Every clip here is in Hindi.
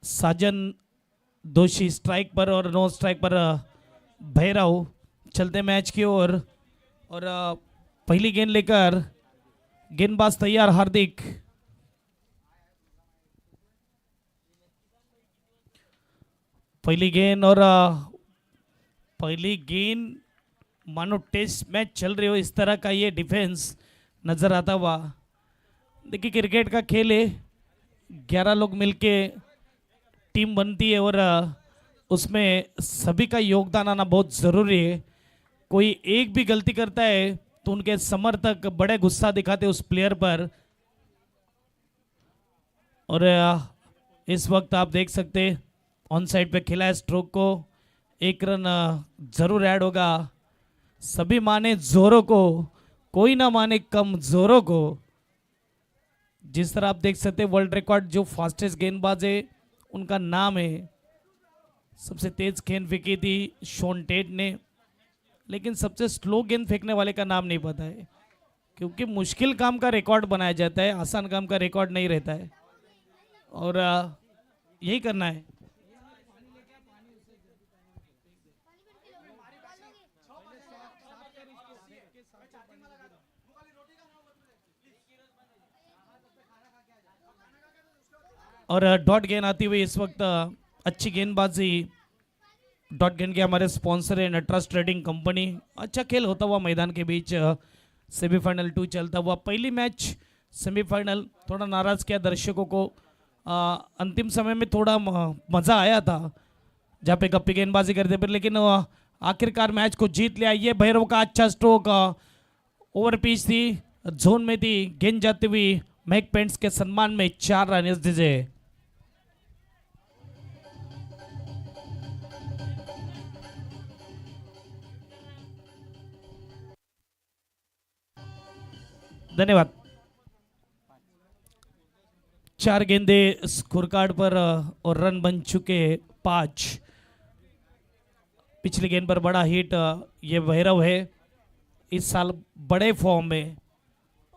साजन दोषी स्ट्राइक पर और नो स्ट्राइक पर भैरव चलते मैच की ओर। और पहली गेंद लेकर गेंदबाज तैयार हार्दिक। पहली गेंद और पहली गेंद मानो टेस्ट मैच चल रही हो इस तरह का ये डिफेंस नजर आता हुआ। देखिए क्रिकेट का खेल है, 11 लोग मिलके टीम बनती है और उसमें सभी का योगदान आना बहुत ज़रूरी है। कोई एक भी गलती करता है तो उनके समर्थक बड़े गुस्सा दिखाते हैं उस प्लेयर पर। और इस वक्त आप देख सकते ऑन साइड पे खेला है स्ट्रोक को, 1 रन जरूर ऐड होगा। सभी माने जोरों को, कोई ना माने कम जोरों को। जिस तरह आप देख सकते वर्ल्ड रिकॉर्ड जो फास्टेस्ट गेंदबाज है उनका नाम है। सबसे तेज गेंद फेंकी थी शॉन टेट ने, लेकिन सबसे स्लो गेंद फेंकने वाले का नाम नहीं पता है, क्योंकि मुश्किल काम का रिकॉर्ड बनाया जाता है, आसान काम का रिकॉर्ड नहीं रहता है। और यही करना है। और डॉट गेंद आती हुई इस वक्त अच्छी गेंदबाजी। डॉट गेंद के हमारे स्पॉन्सर है नटराज ट्रेडिंग कंपनी। अच्छा खेल होता हुआ मैदान के बीच सेमीफाइनल 2 चलता हुआ। पहली मैच सेमीफाइनल थोड़ा नाराज किया दर्शकों को। अंतिम समय में थोड़ा मज़ा आया था जहाँ पे गप्पी गेंदबाजी करते पर, लेकिन आखिरकार मैच को जीत लिया। ये भैरव का अच्छा स्ट्रोक, ओवर पिच थी, जोन में थी, गेंद जाती हुई मैक पेंट्स के सम्मान में 4 रन दीजिए। धन्यवाद। 4 गेंदे स्कोर कार्ड पर और रन बन चुके 5। पिछली गेंद पर बड़ा हिट ये भैरव है, इस साल बड़े फॉर्म में।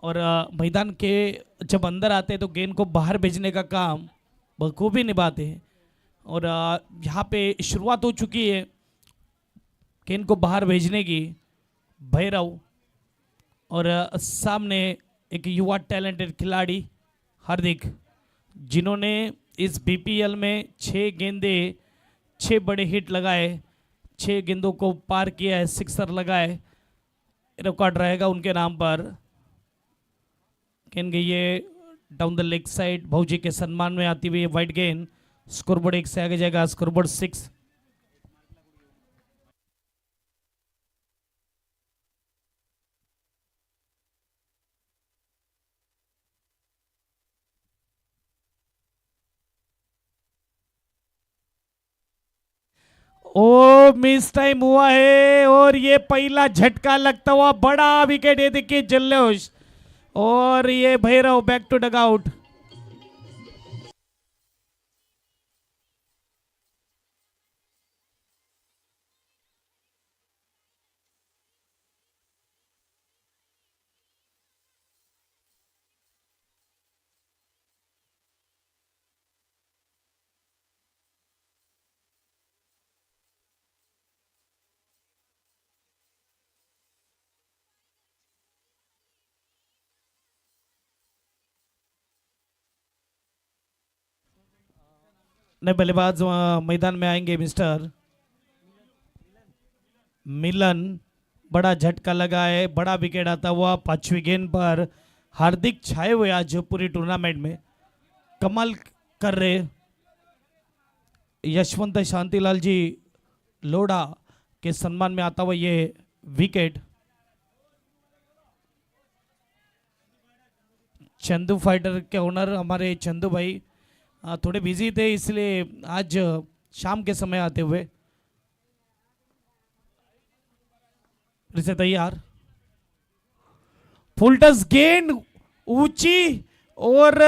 और मैदान के जब अंदर आते हैं तो गेंद को बाहर भेजने का काम बखूबी निभाते हैं। और यहाँ पे शुरुआत हो चुकी है गेंद को बाहर भेजने की भैरव। और सामने एक युवा टैलेंटेड खिलाड़ी हार्दिक, जिन्होंने इस बीपीएल में 6 गेंदे 6 बड़े हिट लगाए, 6 गेंदों को पार किया है, सिक्सर लगाए। रिकॉर्ड रहेगा उनके नाम पर। गेंद गई है डाउन द लेग साइड, भौजी के सम्मान में आती हुई वाइड गेंद। स्कोरबोर्ड 1 से आगे जाएगा, स्कोरबोर्ड 6। ओ मिस टाइम हुआ है और ये पहला झटका लगता हुआ बड़ा विकेट। ये देखिए जल्लोश, और ये Bhairav back to dugout. नए बल्लेबाज मैदान में आएंगे मिस्टर मिलन। बड़ा झटका लगा है, बड़ा विकेट आता हुआ 5वीं गेंद पर। हार्दिक छाए हुए आज पूरी टूर्नामेंट में, कमाल कर रहे। यशवंत शांतिलाल जी लोढ़ा के सम्मान में आता हुआ ये विकेट। चंदू फाइटर के ओनर हमारे चंदू भाई थोड़े बिजी थे, इसलिए आज शाम के समय आते हुए। से तैयार, फुल टस गेंद ऊंची, और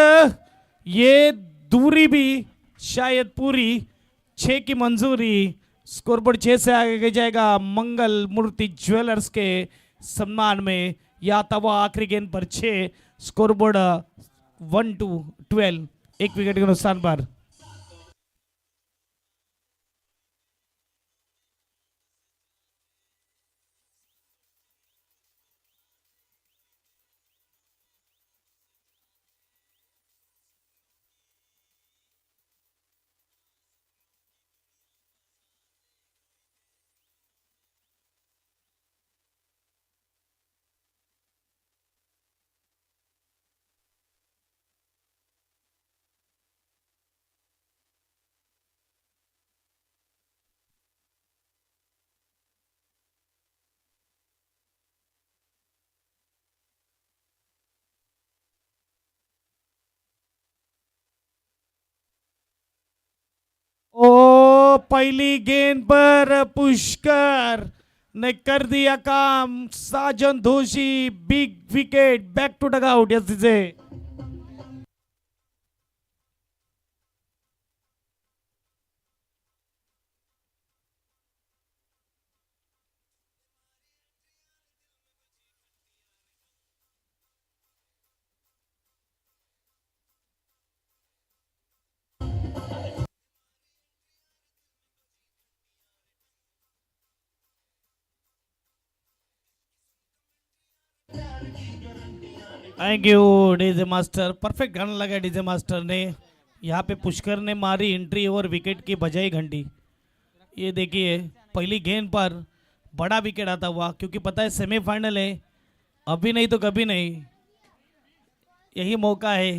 ये दूरी भी शायद पूरी। 6 की मंजूरी। स्कोरबोर्ड 6 से आगे जाएगा मंगल मूर्ति ज्वेलर्स के सम्मान में। या तब आखिरी गेंद पर 6, स्कोरबोर्ड 1-12, 1 विकेट के नुकसान पर। पहली गेंद पर पुष्कर ने कर दिया काम। Sajan Doshi big wicket, back to dugout. Yes DJ. Thank you DJ master, perfect गाना लगा डीजे मास्टर ने। यहाँ पे पुष्कर ने मारी एंट्री और विकेट की बजाई घंटी। ये देखिए पहली गेंद पर बड़ा विकेट आता हुआ, क्योंकि पता है सेमीफाइनल है, अभी नहीं तो कभी नहीं। यही मौका है,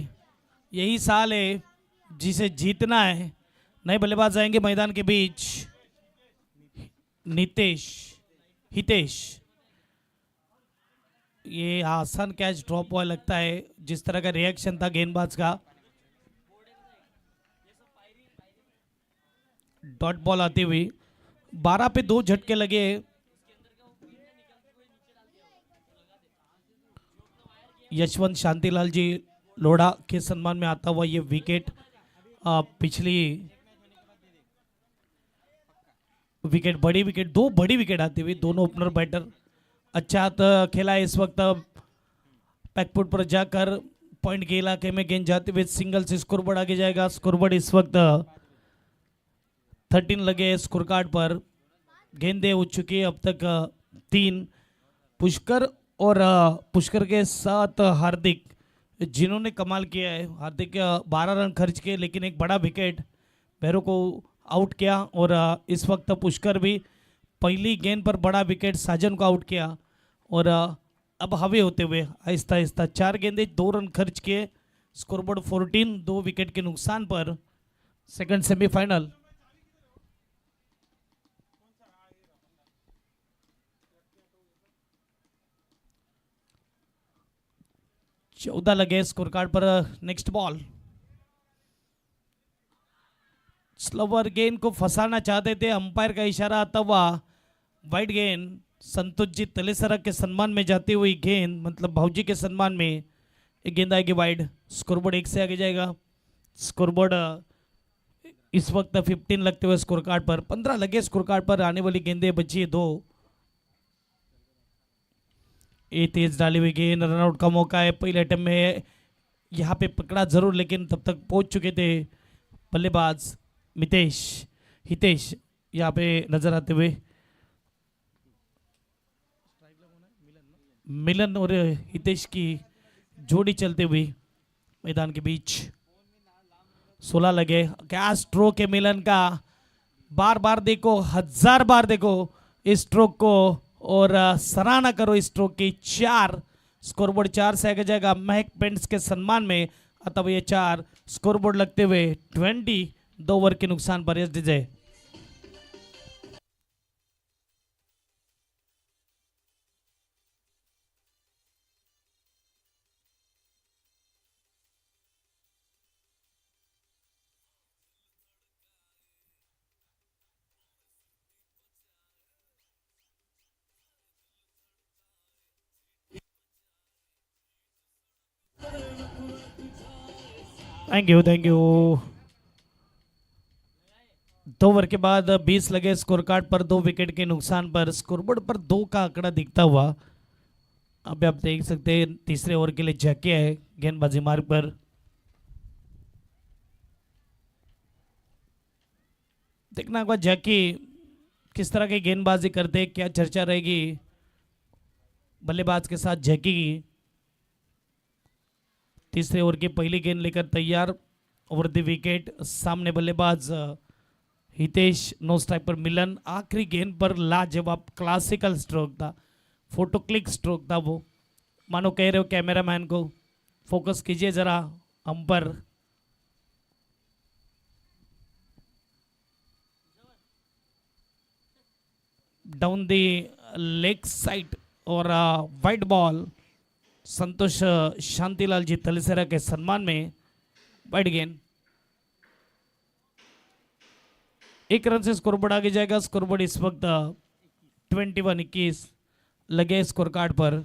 यही साल है जिसे जीतना है। नए बल्लेबाज आएंगे मैदान के बीच। हितेश, ये आसान कैच ड्रॉप हुआ लगता है, जिस तरह का रिएक्शन था गेंदबाज का। डॉट बॉल आती हुई 12 पे 2 झटके लगे। यशवंत शांतिलाल जी लोढ़ा के सम्मान में आता हुआ ये विकेट। पिछली विकेट, बड़ी विकेट, 2 बड़ी विकेट आती हुई, दोनों ओपनर बैटर अच्छा खेला है। इस वक्त पैकपुट पर जाकर पॉइंट के इलाके में गेंद जाते हुए सिंगल से स्कोरबोर्ड आगे जाएगा। स्कोरबोर्ड इस वक्त 13 लगे स्कोर कार्ड पर। गेंदें हो चुकी है अब तक 3। पुष्कर और पुष्कर के साथ हार्दिक, जिन्होंने कमाल किया है। हार्दिक 12 रन खर्च किए, लेकिन एक बड़ा विकेट भैरव को आउट किया। और इस वक्त पुष्कर भी पहली गेंद पर बड़ा विकेट साजन को आउट किया। और अब हवे होते हुए आहिस्ता आहिस्ता 4 गेंदे 2 रन खर्च किए। स्कोरबोर्ड 14, 2 विकेट के नुकसान पर सेकंड सेमीफाइनल। चौदह लगे स्कोर कार्ड पर। नेक्स्ट बॉल, स्लोवर गेंद को फंसाना चाहते थे, अंपायर का इशारा आता हुआ वाइड गेंद। संतोष जी तलेसरा के सम्मान में जाती हुई गेंद, मतलब भाऊजी के सम्मान में एक गेंद आएगी वाइड। स्कोरबोर्ड 1 से आगे जाएगा। स्कोरबोर्ड इस वक्त 15 लगते हुए स्कोर कार्ड पर। 15 लगे स्कोर कार्ड पर। आने वाली गेंदें बची है 2। ये तेज डाली हुई गेंद, रनआउट का मौका है। पहले अटेम्प्ट में यहाँ पे पकड़ा जरूर, लेकिन तब तक पहुंच चुके थे बल्लेबाज हितेश यहाँ पे नजर आते हुए। मिलन और हितेश की जोड़ी चलते हुई मैदान के बीच। 16 लगे। क्या स्ट्रोक है मिलन का, बार बार देखो, 1000 बार देखो इस स्ट्रोक को और सराहना करो इस स्ट्रोक की। 4 स्कोरबोर्ड 4 से आगे जाएगा। महक पेंट्स के सम्मान में आता हुआ ये 4 स्कोरबोर्ड लगते हुए 20, 2 ओवर के नुकसान पर। Yes DJ. Thank you 2 over के बाद 20 लगे स्कोर कार्ड पर। 2 विकेट के नुकसान पर स्कोरबोर्ड पर 2 का आंकड़ा दिखता हुआ। अब आप देख सकते हैं तीसरे ओवर के लिए जैके है गेंदबाजी मार्ग पर। देखना होगा जैकी किस तरह की गेंदबाजी करते, क्या चर्चा रहेगी बल्लेबाज के साथ जैकी की। तीसरे ओवर की पहली गेंद लेकर तैयार। ओवर द विकेट सामने बल्लेबाज हितेश, नो स्ट्राइक पर मिलन। आखिरी गेंद पर लाजवाब क्लासिकल स्ट्रोक था, फोटो क्लिक स्ट्रोक था वो। मानो कह रहे हो कैमरामैन को फोकस कीजिए जरा हम पर। डाउन दी लेग साइड और वाइड बॉल। संतोष शांतिलाल जी तलेसरा के सम्मान में वाइड गेंद। एक रन से स्कोरबोर्ड आगे जाएगा। स्कोरबोर्ड इस वक्त 21-21 लगे स्कोर कार्ड पर।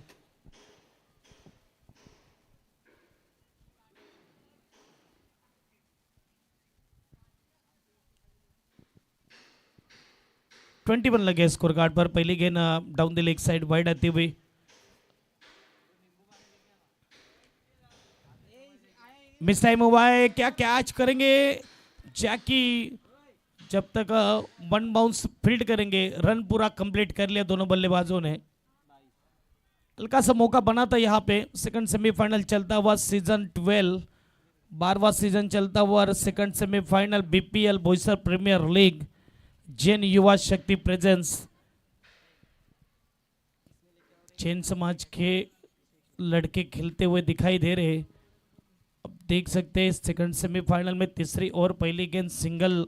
ट्वेंटी वन लगे स्कोर कार्ड पर। पहली गेंद down the leg side wide आती हुई। मिस टाइम हुआ है, क्या कैच करेंगे जैकी? जब तक वन बाउंस फील्ड करेंगे, रन पूरा कंप्लीट कर लिया दोनों बल्लेबाजों ने। हल्का सा मौका बना था यहाँ पे। सेकंड सेमीफाइनल चलता हुआ सीजन 12, 12वां सीजन चलता हुआ। Second semifinal BPL Boisar premier league Jain Yuva Shakti presence. Jain समाज के लड़के खेलते हुए दिखाई दे रहे। अब देख सकते हैं सेकंड सेमीफाइनल में तीसरी और पहली गेंद सिंगल,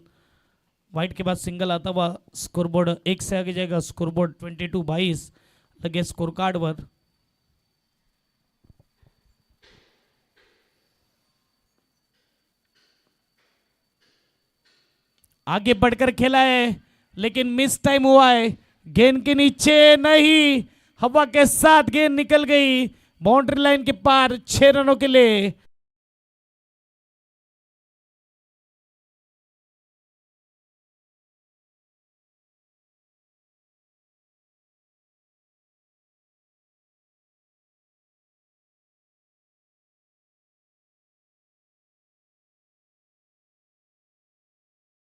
वाइट के बाद सिंगल आता हुआ। स्कोरबोर्ड एक से आगे जाएगा। स्कोरबोर्ड 22-22 लगे स्कोर कार्ड पर। आगे बढ़कर खेला है लेकिन मिस टाइम हुआ है। गेंद के नीचे नहीं, हवा के साथ गेंद निकल गई बाउंड्री लाइन के पार। 6 रनों के लिए।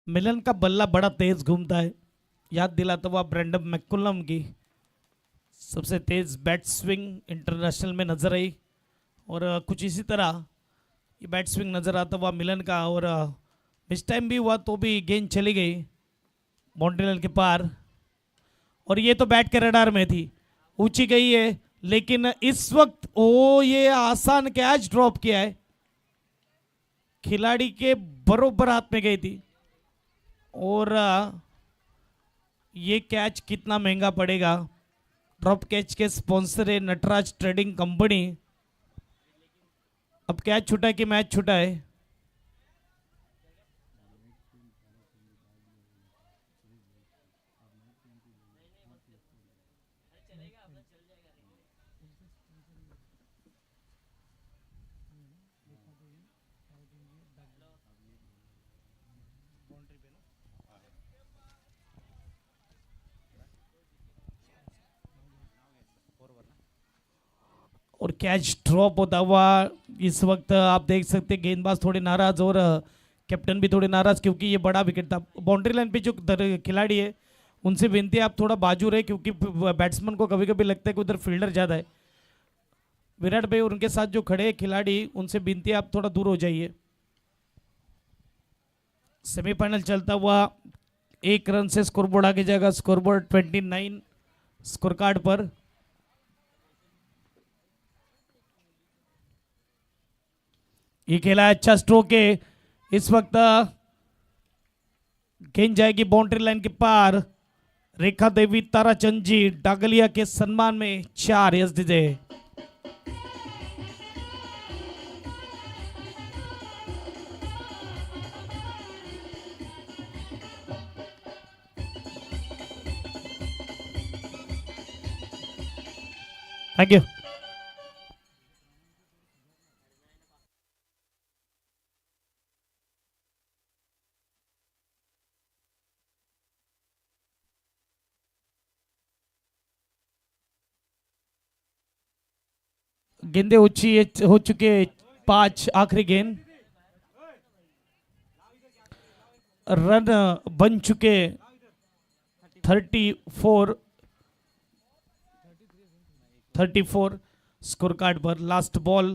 मिलन का बल्ला बड़ा तेज घूमता है, याद दिलाता हुआ ब्रेंडन मैकुलम की सबसे तेज बैट स्विंग इंटरनेशनल में नजर आई। और कुछ इसी तरह ये बैट स्विंग नजर आता हुआ मिलन का। और मिस टाइम भी हुआ तो भी गेंद चली गई बाउंड्री लाइन के पार। और ये तो बैट के रडार में थी, ऊंची गई है लेकिन इस वक्त ये आसान कैच ड्रॉप किया है। खिलाड़ी के बरोबर हाथ में गई थी। और ये कैच कितना महंगा पड़ेगा। ड्रॉप कैच के स्पॉन्सर है नटराज ट्रेडिंग कंपनी। अब कैच छूटा कि मैच छूटा है? और कैच ड्रॉप होता हुआ इस वक्त आप देख सकते हैं गेंदबाज थोड़े नाराज और कैप्टन भी थोड़े नाराज, क्योंकि ये बड़ा विकेट था। बाउंड्री लाइन पे जो खिलाड़ी है उनसे विनती है आप थोड़ा बाजू रहे, क्योंकि बैट्समैन को कभी कभी लगता है कि उधर फील्डर ज़्यादा है। विराट भाई और उनके साथ जो खड़े खिलाड़ी, उनसे विनती है आप थोड़ा दूर हो जाइए। सेमीफाइनल चलता हुआ 1 रन से स्कोरबोर्ड आगे जाएगा। स्कोरबोर्ड 29 स्कोर कार्ड पर। ये खेला अच्छा स्ट्रोक है। इस वक्त गेंद जाएगी बाउंड्री लाइन के पार। रेखा देवी ताराचंद जी डागलिया के सम्मान में 4 यस दीजिए। Thank you. गेंदे हो चुके 5 आखिरी गेंद। रन बन चुके 34 स्कोर कार्ड पर। लास्ट बॉल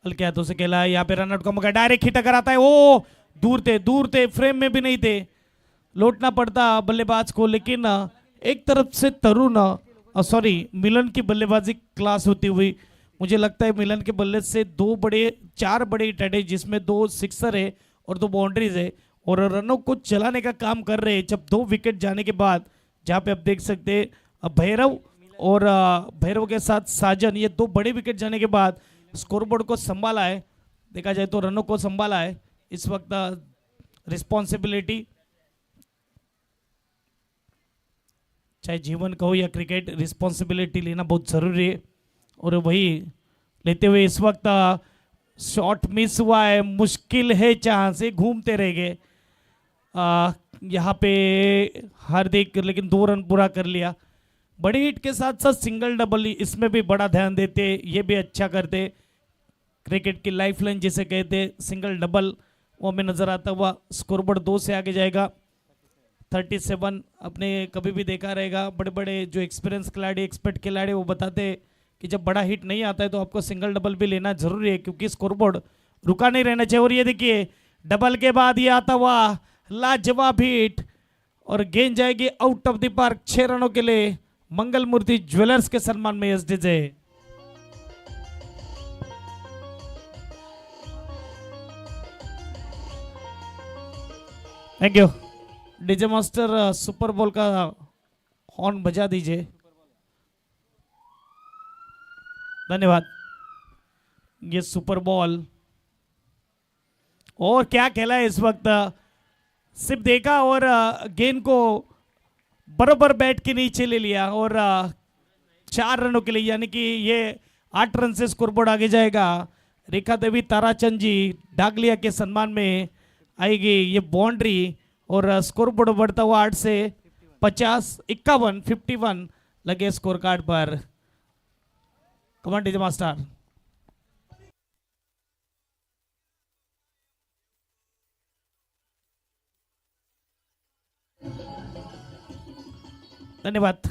हल्के हाथों से खेला है। यहाँ पे रनआउट का मौका, डायरेक्ट हिट अगर आता है। ओ दूर थे फ्रेम में भी नहीं थे। लौटना पड़ता बल्लेबाज को, लेकिन एक तरफ से तरुण सॉरी मिलन की बल्लेबाजी क्लास होती हुई मुझे लगता है मिलन के बल्ले से 4 बड़े हिट है, जिसमें 2 सिक्सर है और 2 बाउंड्रीज है। और रनों को चलाने का काम कर रहे हैं। जब 2 विकेट जाने के बाद, जहाँ पे आप देख सकते हैं भैरव और भैरव के साथ साजन, ये 2 बड़े विकेट जाने के बाद स्कोरबोर्ड को संभाला है। देखा जाए तो रनों को संभाला है। इस वक्त रिस्पॉन्सिबिलिटी, चाहे जीवन का हो या क्रिकेट, रिस्पॉन्सिबिलिटी लेना बहुत ज़रूरी है। और वही लेते हुए इस वक्त शॉट मिस हुआ है, मुश्किल है, चांस से घूमते रह गए यहाँ पे हार्दिक, लेकिन 2 रन पूरा कर लिया। बड़ी हिट के साथ साथ सिंगल डबल इसमें भी बड़ा ध्यान देते, ये भी अच्छा करते। क्रिकेट की लाइफलाइन जिसे कहते, सिंगल डबल वो हमें नजर आता हुआ। स्कोरबोर्ड 2 से आगे जाएगा, 37। अपने कभी भी देखा रहेगा, बड़े बड़े जो एक्सपीरियंस खिलाड़ी, एक्सपर्ट खिलाड़ी, वो बताते कि जब बड़ा हिट नहीं आता है तो आपको सिंगल डबल भी लेना जरूरी है, क्योंकि स्कोरबोर्ड रुका नहीं रहना चाहिए। और ये देखिए डबल के बाद ये आता हुआ लाजवाब हिट, और गेंद जाएगी आउट ऑफ द पार्क 6 रनों के लिए मंगल मूर्ति ज्वेलर्स के सम्मान में। S DJ thank you. DJ master super ball का हॉर्न बजा दीजिए, धन्यवाद। ये सुपर बॉल, और क्या खेला है इस वक्त, सिर्फ देखा और गेंद को बराबर बैट के नीचे ले लिया, और 4 रनों के लिए, यानी कि ये 8 रन से स्कोरबोर्ड आगे जाएगा। रेखा देवी ताराचंद जी डागलिया के सम्मान में आएगी ये बाउंड्री, और स्कोरबोर्ड बढ़ता हुआ 8 से 50, 51, 51 लगे स्कोर कार्ड पर। Command DJ master. धन्यवाद।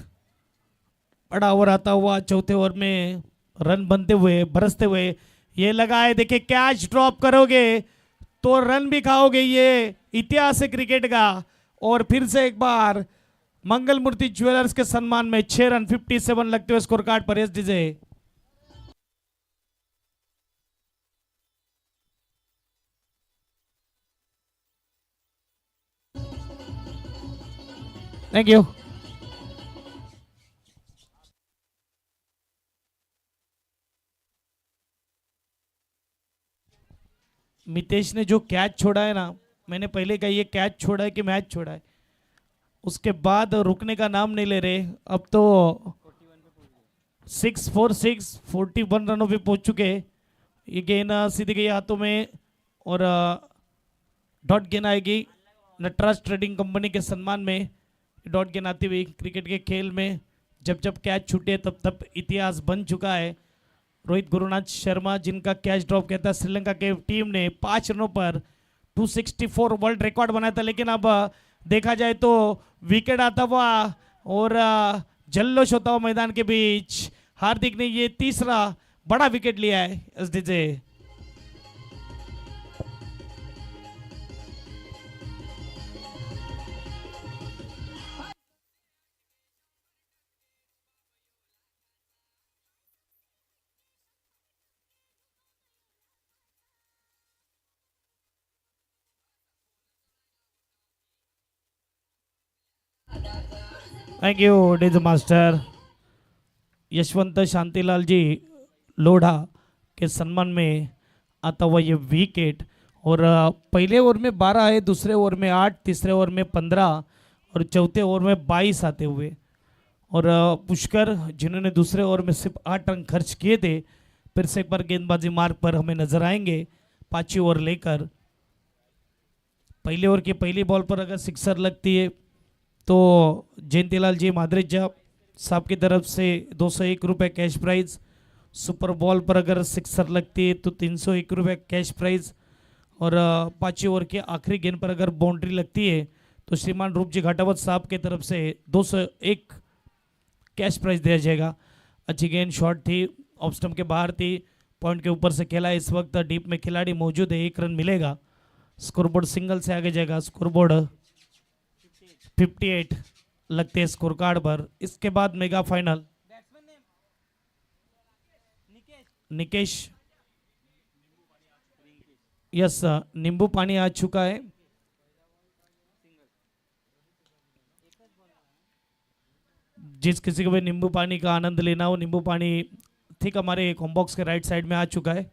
बड़ा ओवर आता हुआ चौथे ओवर में, रन बनते हुए, बरसते हुए, ये लगा है, देखिए कैच ड्रॉप करोगे तो रन भी खाओगे, ये इतिहास है क्रिकेट का। और फिर से एक बार मंगल मूर्ति ज्वेलर्स के सम्मान में 6 रन 57 लगते हुए स्कोर कार्ड पर। S DJ thank you. Mitesh ने जो कैच छोड़ा है ना, मैंने पहले कहा ये कैच छोड़ा है कि मैच छोड़ा है, उसके बाद रुकने का नाम नहीं ले रहे। अब तो 646 41 रनों पे पहुंच चुके। ये गेंद सीधी गई हाथों में, और डॉट गेंद आएगी नटराज ट्रेडिंग कंपनी के सम्मान में। डॉट गेंद आती हुई क्रिकेट के खेल में जब जब कैच छूटे तब तब इतिहास बन चुका है। रोहित गुरुनाथ शर्मा जिनका कैच ड्रॉप कहता है, श्रीलंका के टीम ने 5 रनों पर 264 वर्ल्ड रिकॉर्ड बनाया था, लेकिन अब देखा जाए तो विकेट आता हुआ और जल्लोश होता हुआ मैदान के बीच हार्दिक ने ये तीसरा बड़ा विकेट लिया है। Yes DJ thank you DJ master. Yashwant Shantilal ji Lodha के सम्मान में आता हुआ ये विकेट, और पहले ओवर में 12 है, दूसरे ओवर में 8, तीसरे ओवर में 15 और चौथे ओवर में 22 आते हुए। और पुष्कर जिन्होंने दूसरे ओवर में सिर्फ 8 रन खर्च किए थे, फिर से एक बार गेंदबाजी मार्ग पर हमें नजर आएंगे 5वीं ओवर लेकर। पहले ओवर की पहली बॉल पर अगर सिक्सर लगती है तो जयंतीलाल जी मादरेजा साहब की तरफ से 201 रुपये कैश प्राइज। सुपर बॉल पर अगर सिक्सर लगती है तो 301 रुपये कैश प्राइज। और 5वीं ओवर के आखिरी गेंद पर अगर बाउंड्री लगती है तो श्रीमान रूप जी घाटावत साहब की तरफ से 201 कैश प्राइज दिया जाएगा। अच्छी गेंद शॉट थी, ऑफ स्टंप के बाहर थी, पॉइंट के ऊपर से खेला। इस वक्त डीप में खिलाड़ी मौजूद है, 1 रन मिलेगा। स्कोरबोर्ड सिंगल से आगे जाएगा। स्कोरबोर्ड 58 लगते हैं स्कोर कार्ड पर। इसके बाद मेगा फाइनल निकेश, यस नींबू पानी आ चुका है। जिस किसी को भी नींबू पानी का आनंद लेना हो, नींबू पानी ठीक हमारे कॉम्बॉक्स के राइट साइड में आ चुका है।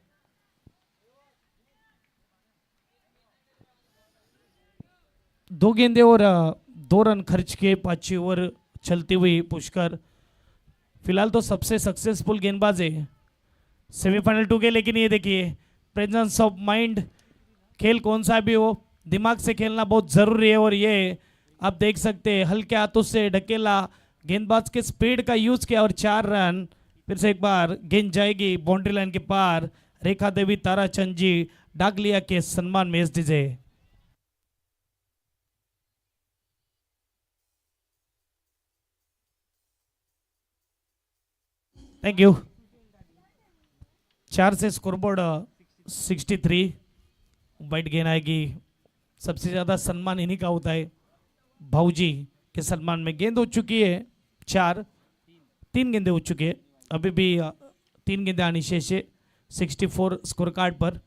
दो गेंदे और 2 रन खर्च किए 5 ओवर चलती हुई पुष्कर। फिलहाल तो सबसे सक्सेसफुल गेंदबाज है सेमीफाइनल 2 के। लेकिन ये देखिए प्रेजेंस ऑफ माइंड, खेल कौन सा भी हो दिमाग से खेलना बहुत ज़रूरी है। और ये आप देख सकते हैं हल्के हाथों से ढकेला, गेंदबाज के स्पीड का यूज़ किया और 4 रन। फिर से एक बार गेंद जाएगी बाउंड्री लाइन के पार। रेखा देवी ताराचंद जी डागलिया के सम्मान में दीजिए। Thank you. 4 से स्कोरबोर्ड 63। वाइट गेंद आएगी। सबसे ज़्यादा सम्मान इन्हीं का होता है भाऊजी के सम्मान में। गेंद हो चुकी है 4, 3 गेंदें हो चुकी है। अभी भी 3 गेंदें आनी शेष है 64 स्कोर कार्ड पर।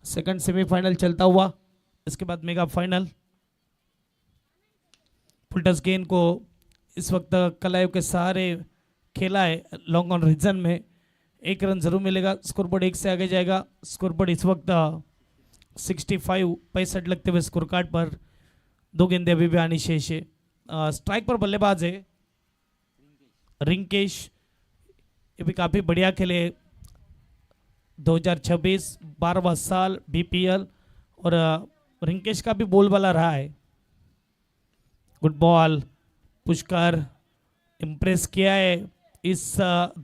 सेकंड सेमीफाइनल चलता हुआ, इसके बाद मेगा फाइनल। फुलटस गेंद को इस वक्त कलायु के सहारे खेला है लॉन्ग ऑन रीजन में। 1 रन जरूर मिलेगा। स्कोरबोर्ड 1 से आगे जाएगा। स्कोरबोर्ड इस वक्त 65 लगते हुए स्कोर कार्ड पर। 2 गेंदे अभी भी आनी शेष है। स्ट्राइक पर बल्लेबाज है रिंकेश। ये भी काफ़ी बढ़िया खेले। 2026 12वां साल बीपीएल और रिंकेश का भी बोलबाला रहा है। Good ball. पुष्कर इम्प्रेस किया है इस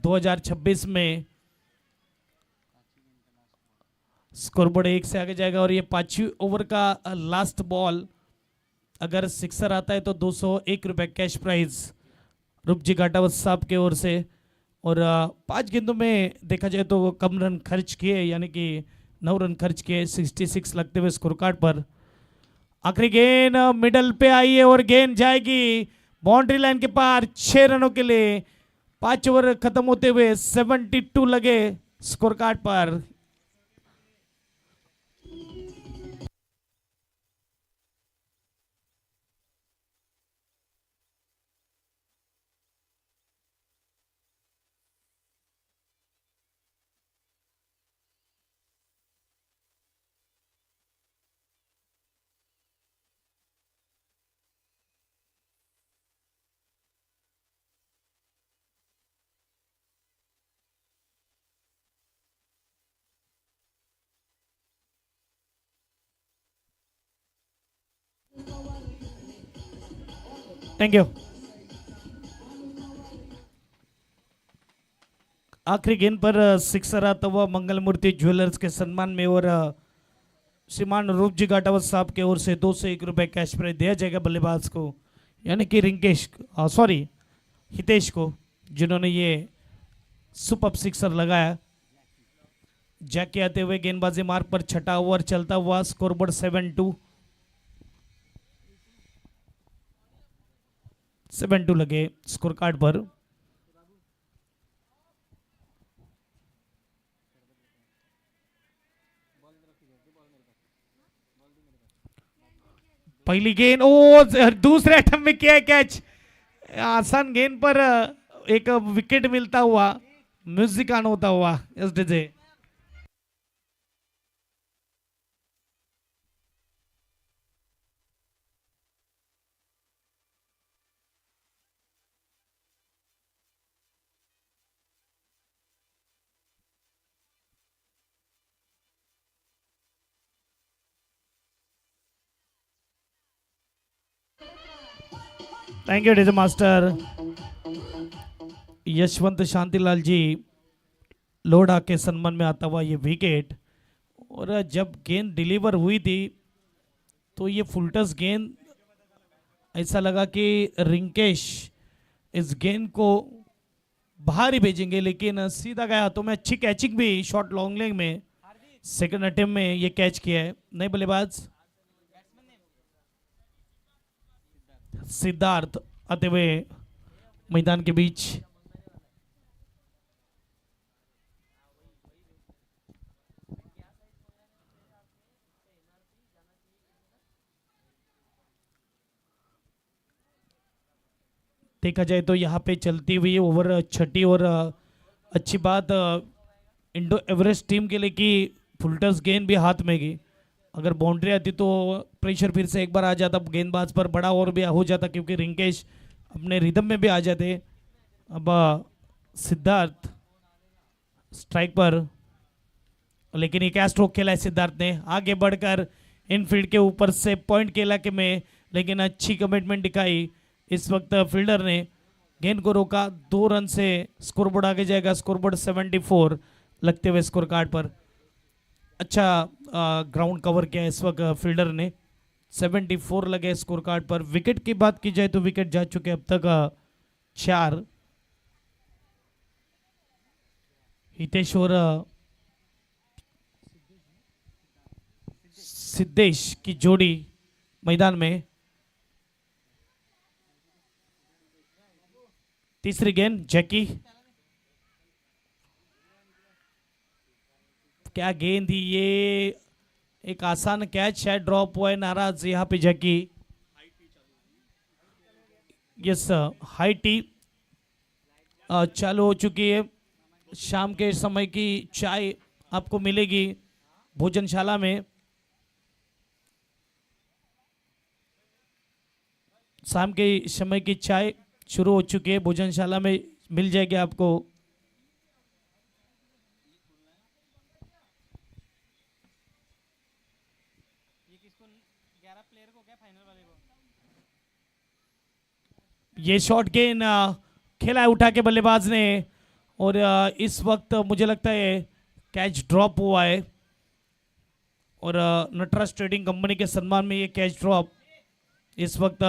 2026 में। स्कोरबोर्ड 1 से आगे जाएगा और ये 5वीं ओवर का लास्ट बॉल। अगर सिक्सर आता है तो 201 रुपये कैश प्राइज रूप जी घाटावत साहब की ओर से। और 5 गेंदों में देखा जाए तो कम रन खर्च किए, यानी कि 9 रन खर्च किए 66 लगते हुए स्कोर कार्ड पर। आखिरी गेंद मिडल पे आई है और गेंद जाएगी बाउंड्री लाइन के पार 6 रनों के लिए। 5 ओवर खत्म होते हुए 72 लगे स्कोर कार्ड पर। Thank you. आखिरी गेंद पर सिक्सर आता हुआ मंगल मूर्ति ज्वेलर्स के सम्मान में। और श्रीमान रूप जी घाटावत साहब के ओर से 201 रुपये कैश प्राइज दिया जाएगा बल्लेबाज को, यानी कि रिंकेश सॉरी हितेश को, जिन्होंने ये सुपर सिक्सर लगाया। जैके आते हुए गेंदबाजी मार्ग पर 6ठा ओवर चलता हुआ। स्कोरबोर्ड 7-2 लगे स्कोर कार्ड पर। पहली गेंद दूसरे अटैम्प्ट में किया कैच। आसान गेंद पर एक विकेट मिलता हुआ, म्यूजिक ऑन होता हुआ इस DJ. Thank you DJ master. Yashwant Shantilal ji Lodha के सम्मान में आता हुआ ये विकेट। और जब गेंद डिलीवर हुई थी तो ये फुलटस गेंद ऐसा लगा कि रिंकेश इस गेंद को बाहर ही भेजेंगे, लेकिन सीधा गया हाथों में। अच्छी कैचिंग भी शॉर्ट लॉन्ग लेग में सेकंड अटेम्प्ट में ये कैच किया है नए बल्लेबाज सिद्धार्थ आते हुए मैदान के बीच। देखा जाए तो यहाँ पे चलती हुई ओवर 6ठी। और अच्छी बात इंडो एवरेस्ट टीम के लिए कि फुलटस गेंद भी हाथ में गई। अगर बाउंड्री आती तो प्रेशर फिर से एक बार आ जाता गेंदबाज पर, बड़ा और भी हो जाता क्योंकि रिंकेश अपने रिदम में भी आ जाते। अब सिद्धार्थ स्ट्राइक पर, लेकिन ये क्या स्ट्रोक खेला है सिद्धार्थ ने, आगे बढ़कर इनफील्ड के ऊपर से पॉइंट के इलाके में, लेकिन अच्छी कमिटमेंट दिखाई इस वक्त फील्डर ने, गेंद को रोका, 2 रन से स्कोरबोर्ड आगे जाएगा। स्कोरबोर्ड 74 लगते हुए स्कोर कार्ड पर। अच्छा ग्राउंड कवर किया इस वक्त फील्डर ने, 74 लगे स्कोर कार्ड पर। विकेट की बात की जाए तो विकेट जा चुके अब तक 4। हितेश और सिद्धेश की जोड़ी मैदान में। तीसरी गेंद जैकी, क्या गेंद थी ये, एक आसान कैच शायद ड्रॉप हुआ है, नाराज यहाँ पे जैकी। यस हाई टी चालू हो चुकी है। शाम के समय की चाय आपको मिलेगी भोजनशाला में। शाम के समय की चाय शुरू हो चुकी है, भोजनशाला में मिल जाएगी आपको। ये शॉट गेंद खेला है उठा के बल्लेबाज ने, और इस वक्त मुझे लगता है कैच ड्रॉप हुआ है, और नटराज ट्रेडिंग कंपनी के सम्मान में ये कैच ड्रॉप इस वक्त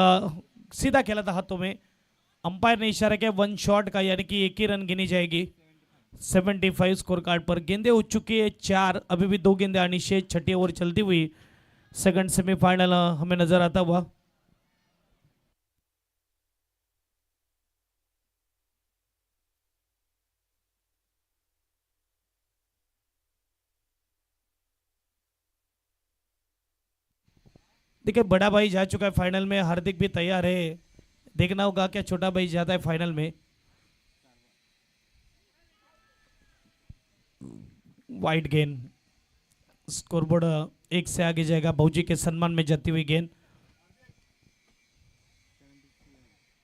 सीधा खेला था हाथों में। अंपायर ने इशारा किया 1 शॉट का, यानी कि 1 ही रन गिनी जाएगी। 75 स्कोर कार्ड पर। गेंदे हो चुकी है 4, अभी भी 2 गेंदे आनी शेष, छठी ओवर चलती हुई सेकंड सेमीफाइनल हमें नजर आता हुआ। देखिए बड़ा भाई जा चुका है फाइनल में, हार्दिक भी तैयार है, देखना होगा क्या छोटा भाई जाता है फाइनल में। वाइड गेंद, स्कोरबोर्ड 1 से आगे जाएगा, भौजी के सम्मान में जाती हुई गेंद।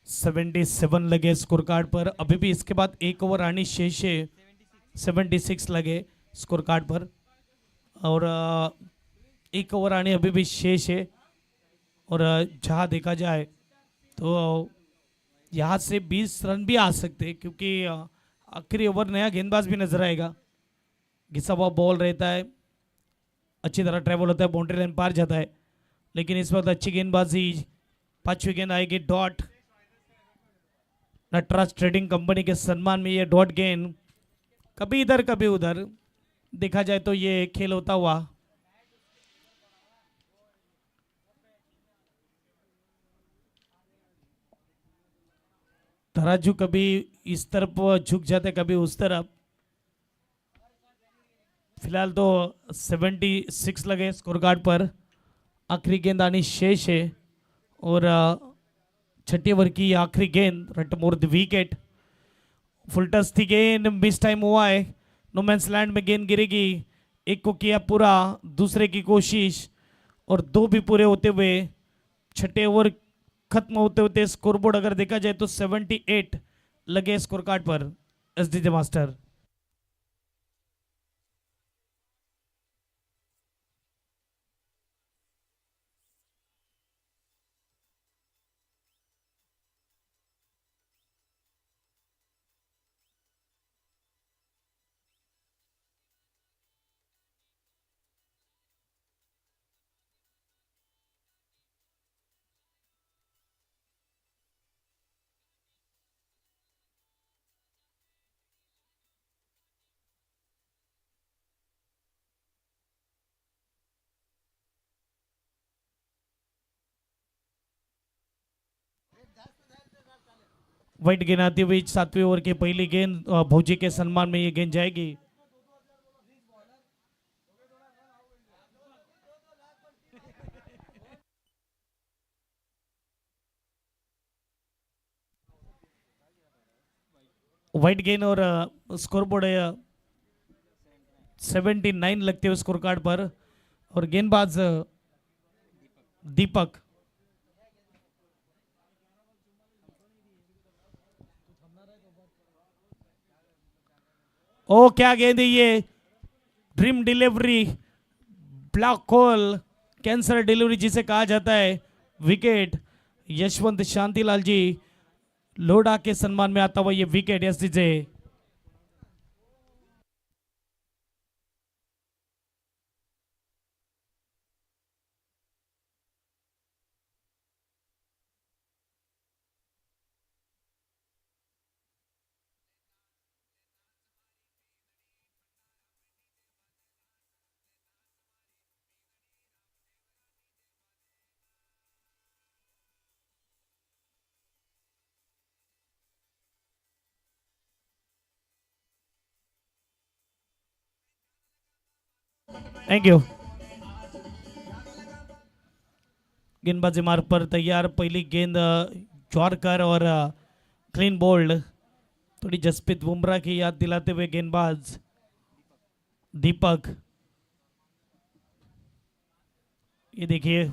77 लगे स्कोर कार्ड पर, अभी भी इसके बाद 1 ओवर आनी शेष है। 76 लगे स्कोर कार्ड पर, और 1 ओवर आनी अभी भी शेष है। और जहाँ देखा जाए तो यहाँ से 20 रन भी आ सकते हैं, क्योंकि आखिरी ओवर नया गेंदबाज भी नजर आएगा। घिसा हुआ बॉल रहता है, अच्छी तरह ट्रेवल होता है, बाउंड्री लाइन पार जाता है, लेकिन इस वक्त अच्छी गेंदबाजी। 5वीं गेंद आएगी डॉट, नटराज ट्रेडिंग कंपनी के सम्मान में ये डॉट गेंद, कभी इधर कभी उधर, देखा जाए तो ये खेल होता हुआ। तराजू कभी इस तरफ झुक जाते, कभी उस तरफ। फिलहाल तो 76 लगे स्कोर कार्ड पर, आखिरी गेंद आनी शेष है, और छठी ओवर की आखिरी गेंद रट more the wicket. Full touch थी गेंद, मिस टाइम हुआ है, नो मैंस लैंड में गेंद गिरेगी। एक को किया पूरा, दूसरे की कोशिश, और 2 भी पूरे होते हुए छठे ओवर खत्म होते होते स्कोरबोर्ड अगर देखा जाए तो 78 लगे स्कोर कार्ड पर एसडीजे मास्टर। वाइट गेंद आती हुई 7वीं ओवर की पहली गेंद, भौजी के सम्मान में ये गेंद जाएगी। वाइट गेंद, और स्कोरबोर्ड 79 लगते हुए स्कोर कार्ड पर। और गेंदबाज दीपक। ओ क्या गेंद है ये, dream delivery, black hole, cancer delivery जिसे कहा जाता है। विकेट यशवंत शांतिलाल जी लोढ़ा के सम्मान में आता हुआ ये विकेट एस से। Thank you. गेंदबाजी मार्ग पर तैयार, पहली गेंद जॉर्कर और क्लीन बोल्ड। थोड़ी जसप्रीत बुमराह की याद दिलाते हुए गेंदबाज दीपक। ये देखिए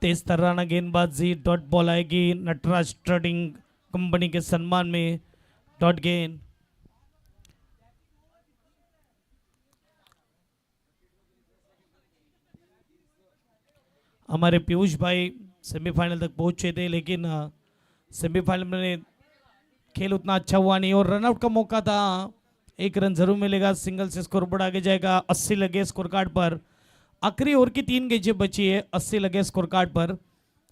तेज तर्राना गेंदबाजी, डॉट बॉल आएगी नटराज ट्रेडिंग कंपनी के सम्मान में। डॉट गेंद। हमारे पीयूष भाई सेमीफाइनल तक पहुंचे थे, लेकिन सेमीफाइनल में खेल उतना अच्छा हुआ नहीं और रनआउट का मौका था। एक रन जरूर मिलेगा, सिंगल से स्कोर बोर्ड आगे जाएगा। 80 लगे स्कोर कार्ड पर। आखिरी ओवर की 3 गेंदें बची है, 80 लगे स्कोर कार्ड पर।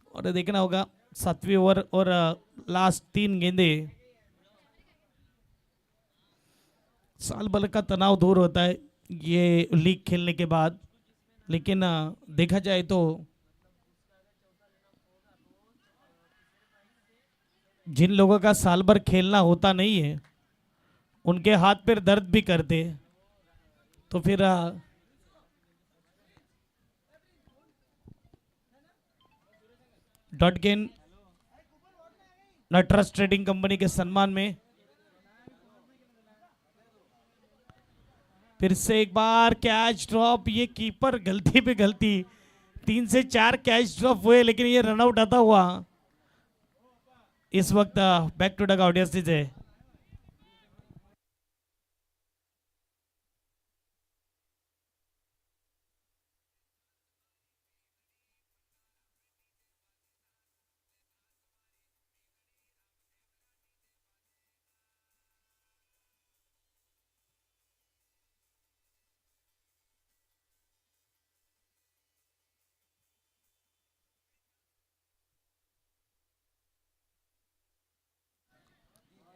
और देखना होगा 7वीं ओवर और लास्ट 3 गेंदें। साल भर का तनाव दूर होता है ये लीग खेलने के बाद, लेकिन देखा जाए तो जिन लोगों का साल भर खेलना होता नहीं है उनके हाथ पैर दर्द भी करते, तो फिर डॉट गेन नटराज ट्रेडिंग कंपनी के सम्मान में। फिर से एक बार कैच ड्रॉप, ये कीपर गलती पे गलती, 3 से 4 कैच ड्रॉप हुए लेकिन ये रनआउट आता हुआ। इस वक्त बैक टू डगआउट है।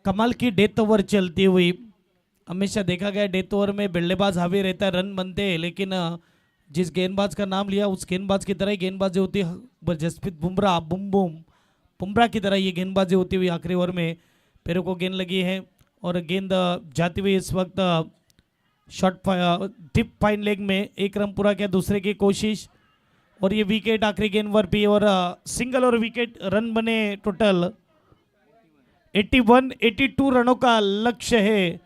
कमाल की डेथ ओवर चलती हुई। हमेशा देखा गया डेथ ओवर में बल्लेबाज हावी रहता है, रन बनते हैं, लेकिन जिस गेंदबाज का नाम लिया उस गेंदबाज की तरह ही गेंदबाजी होती है। जसप्रीत बुमराह बुम बुम बुमराह की तरह ये गेंदबाजी होती हुई आखिरी ओवर में पैरों को गेंद लगी है और गेंद जाती हुई इस वक्त शॉर्ट टिप फाइन लेग में। एक रन पूरा किया, दूसरे की कोशिश और ये विकेट आखिरी गेंद पर भी और सिंगल और विकेट। रन बने टोटल 81, 82 रनों का लक्ष्य है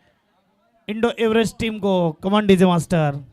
इंडो एवरेस्ट टीम को। Command DJ master.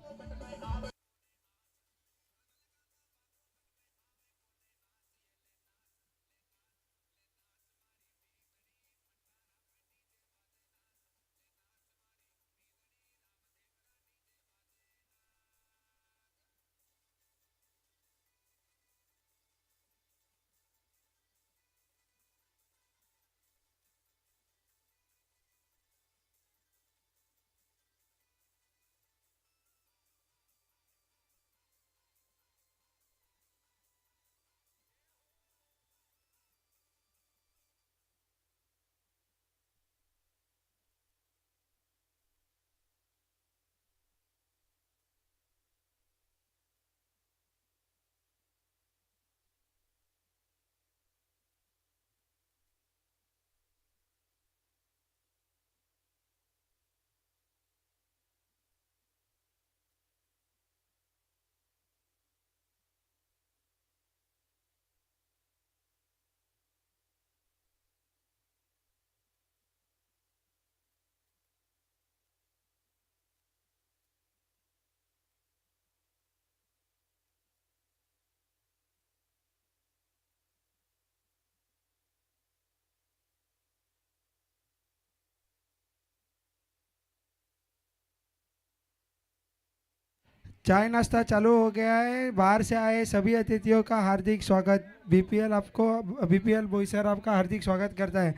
चाय नाश्ता चालू हो गया है। बाहर से आए सभी अतिथियों का हार्दिक स्वागत। बीपीएल बोईसर आपका हार्दिक स्वागत करता है।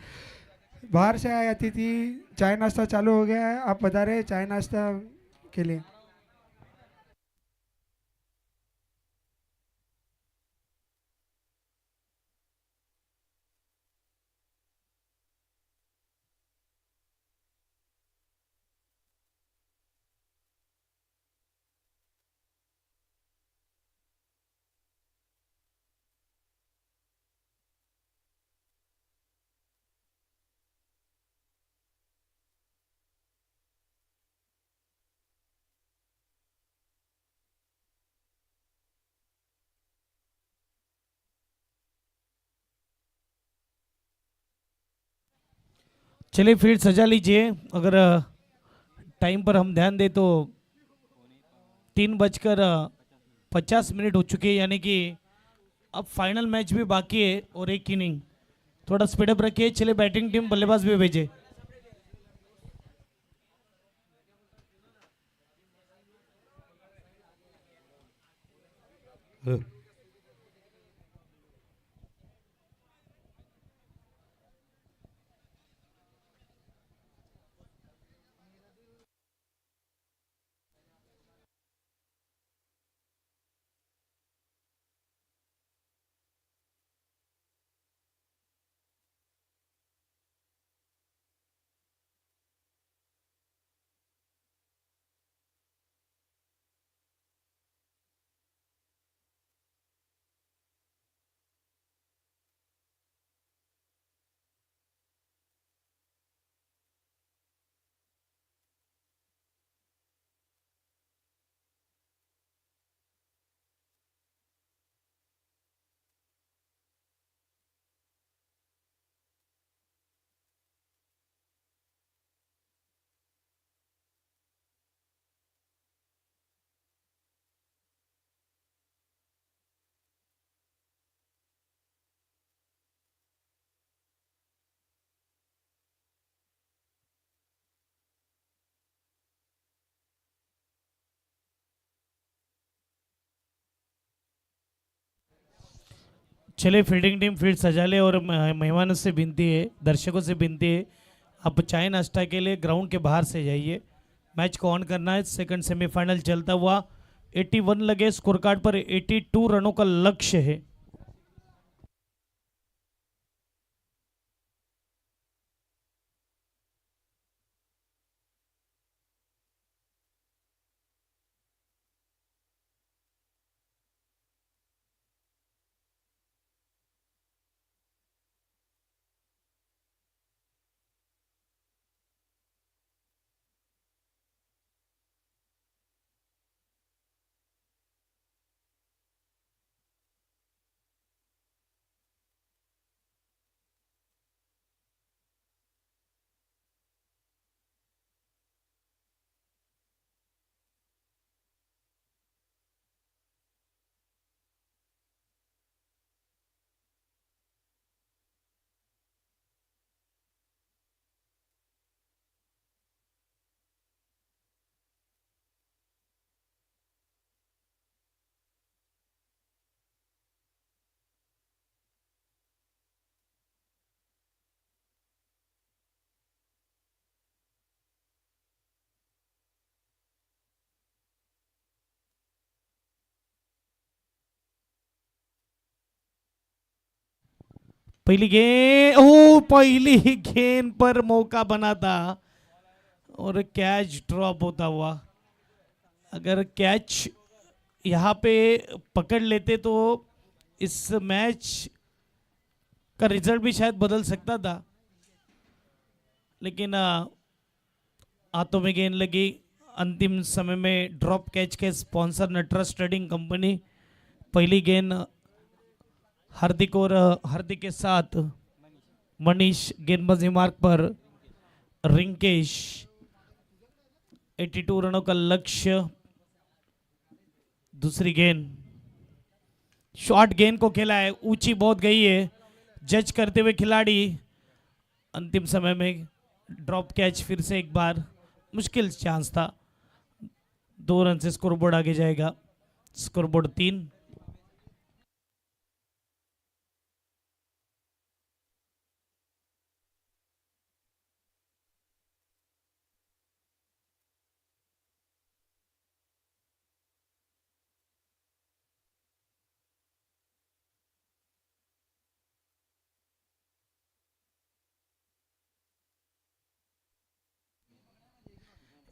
बाहर से आए अतिथि, चाय नाश्ता चालू हो गया है, आप पधारे चाय नाश्ता के लिए। चलिए फिर सजा लीजिए। अगर टाइम पर हम ध्यान दें तो 3:50 हो चुके हैं, यानी कि अब फाइनल मैच भी बाकी है और एक इनिंग। थोड़ा स्पीडअप रखिए। चलिए बैटिंग टीम बल्लेबाज भी भेजे। चलिए फील्डिंग टीम फील्ड सजा ले। और मेहमानों से विनती है, दर्शकों से विनती है, आप चाय नाश्ता के लिए ग्राउंड के बाहर से जाइए। मैच को ऑन करना है। सेकंड सेमीफाइनल चलता हुआ 81 लगे। स्कोर कार्ड पर 82 रनों का लक्ष्य है। पहली गेंद पर मौका बना था और कैच ड्रॉप होता हुआ। अगर कैच यहाँ पे पकड़ लेते तो इस मैच का रिजल्ट भी शायद बदल सकता था, लेकिन हाथों में गेंद लगी। अंतिम समय में ड्रॉप कैच के स्पॉन्सर नटराज ट्रेडिंग कंपनी। पहली गेंद हार्दिक और हार्दिक के साथ मनीष गेंदबाजी मार्ग पर रिंकेश। 82 रनों का लक्ष्य। दूसरी गेंद शॉर्ट गेंद को खेला है, ऊंची बहुत गई है। जज करते हुए खिलाड़ी अंतिम समय में ड्रॉप कैच। फिर से एक बार मुश्किल चांस था। 2 रन से स्कोरबोर्ड आगे जाएगा, स्कोरबोर्ड 3।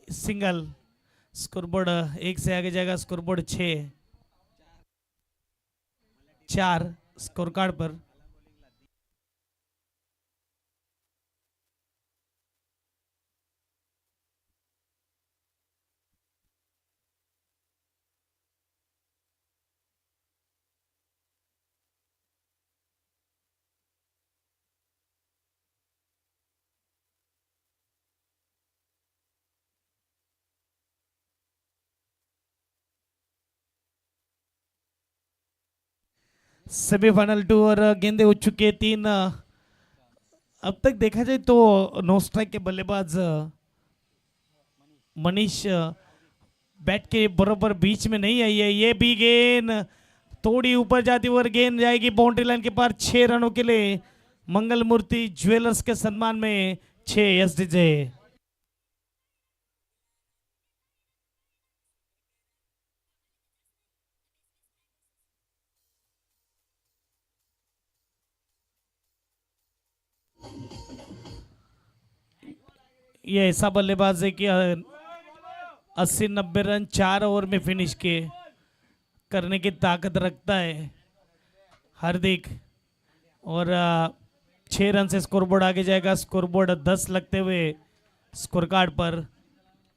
सिंगल, स्कोरबोर्ड 1 से आगे जाएगा, स्कोरबोर्ड 4 स्कोर कार्ड पर। सेमीफाइनल 2 और गेंदे उठ चुके हैं 3। अब तक देखा जाए तो नो स्ट्राइक के बल्लेबाज मनीष बैट के बराबर बीच में नहीं आई है। ये भी गेंद थोड़ी ऊपर जाती हुई और गेंद जाएगी बाउंड्री लाइन के पार 6 रनों के लिए मंगल मूर्ति ज्वेलर्स के सम्मान में 6 एसडीजे। ये ऐसा बल्लेबाज है कि 80-90 रन 4 ओवर में फिनिश के करने की ताकत रखता है हार्दिक। और 6 रन से स्कोरबोर्ड आगे जाएगा, स्कोरबोर्ड 10 लगते हुए स्कोर कार्ड पर।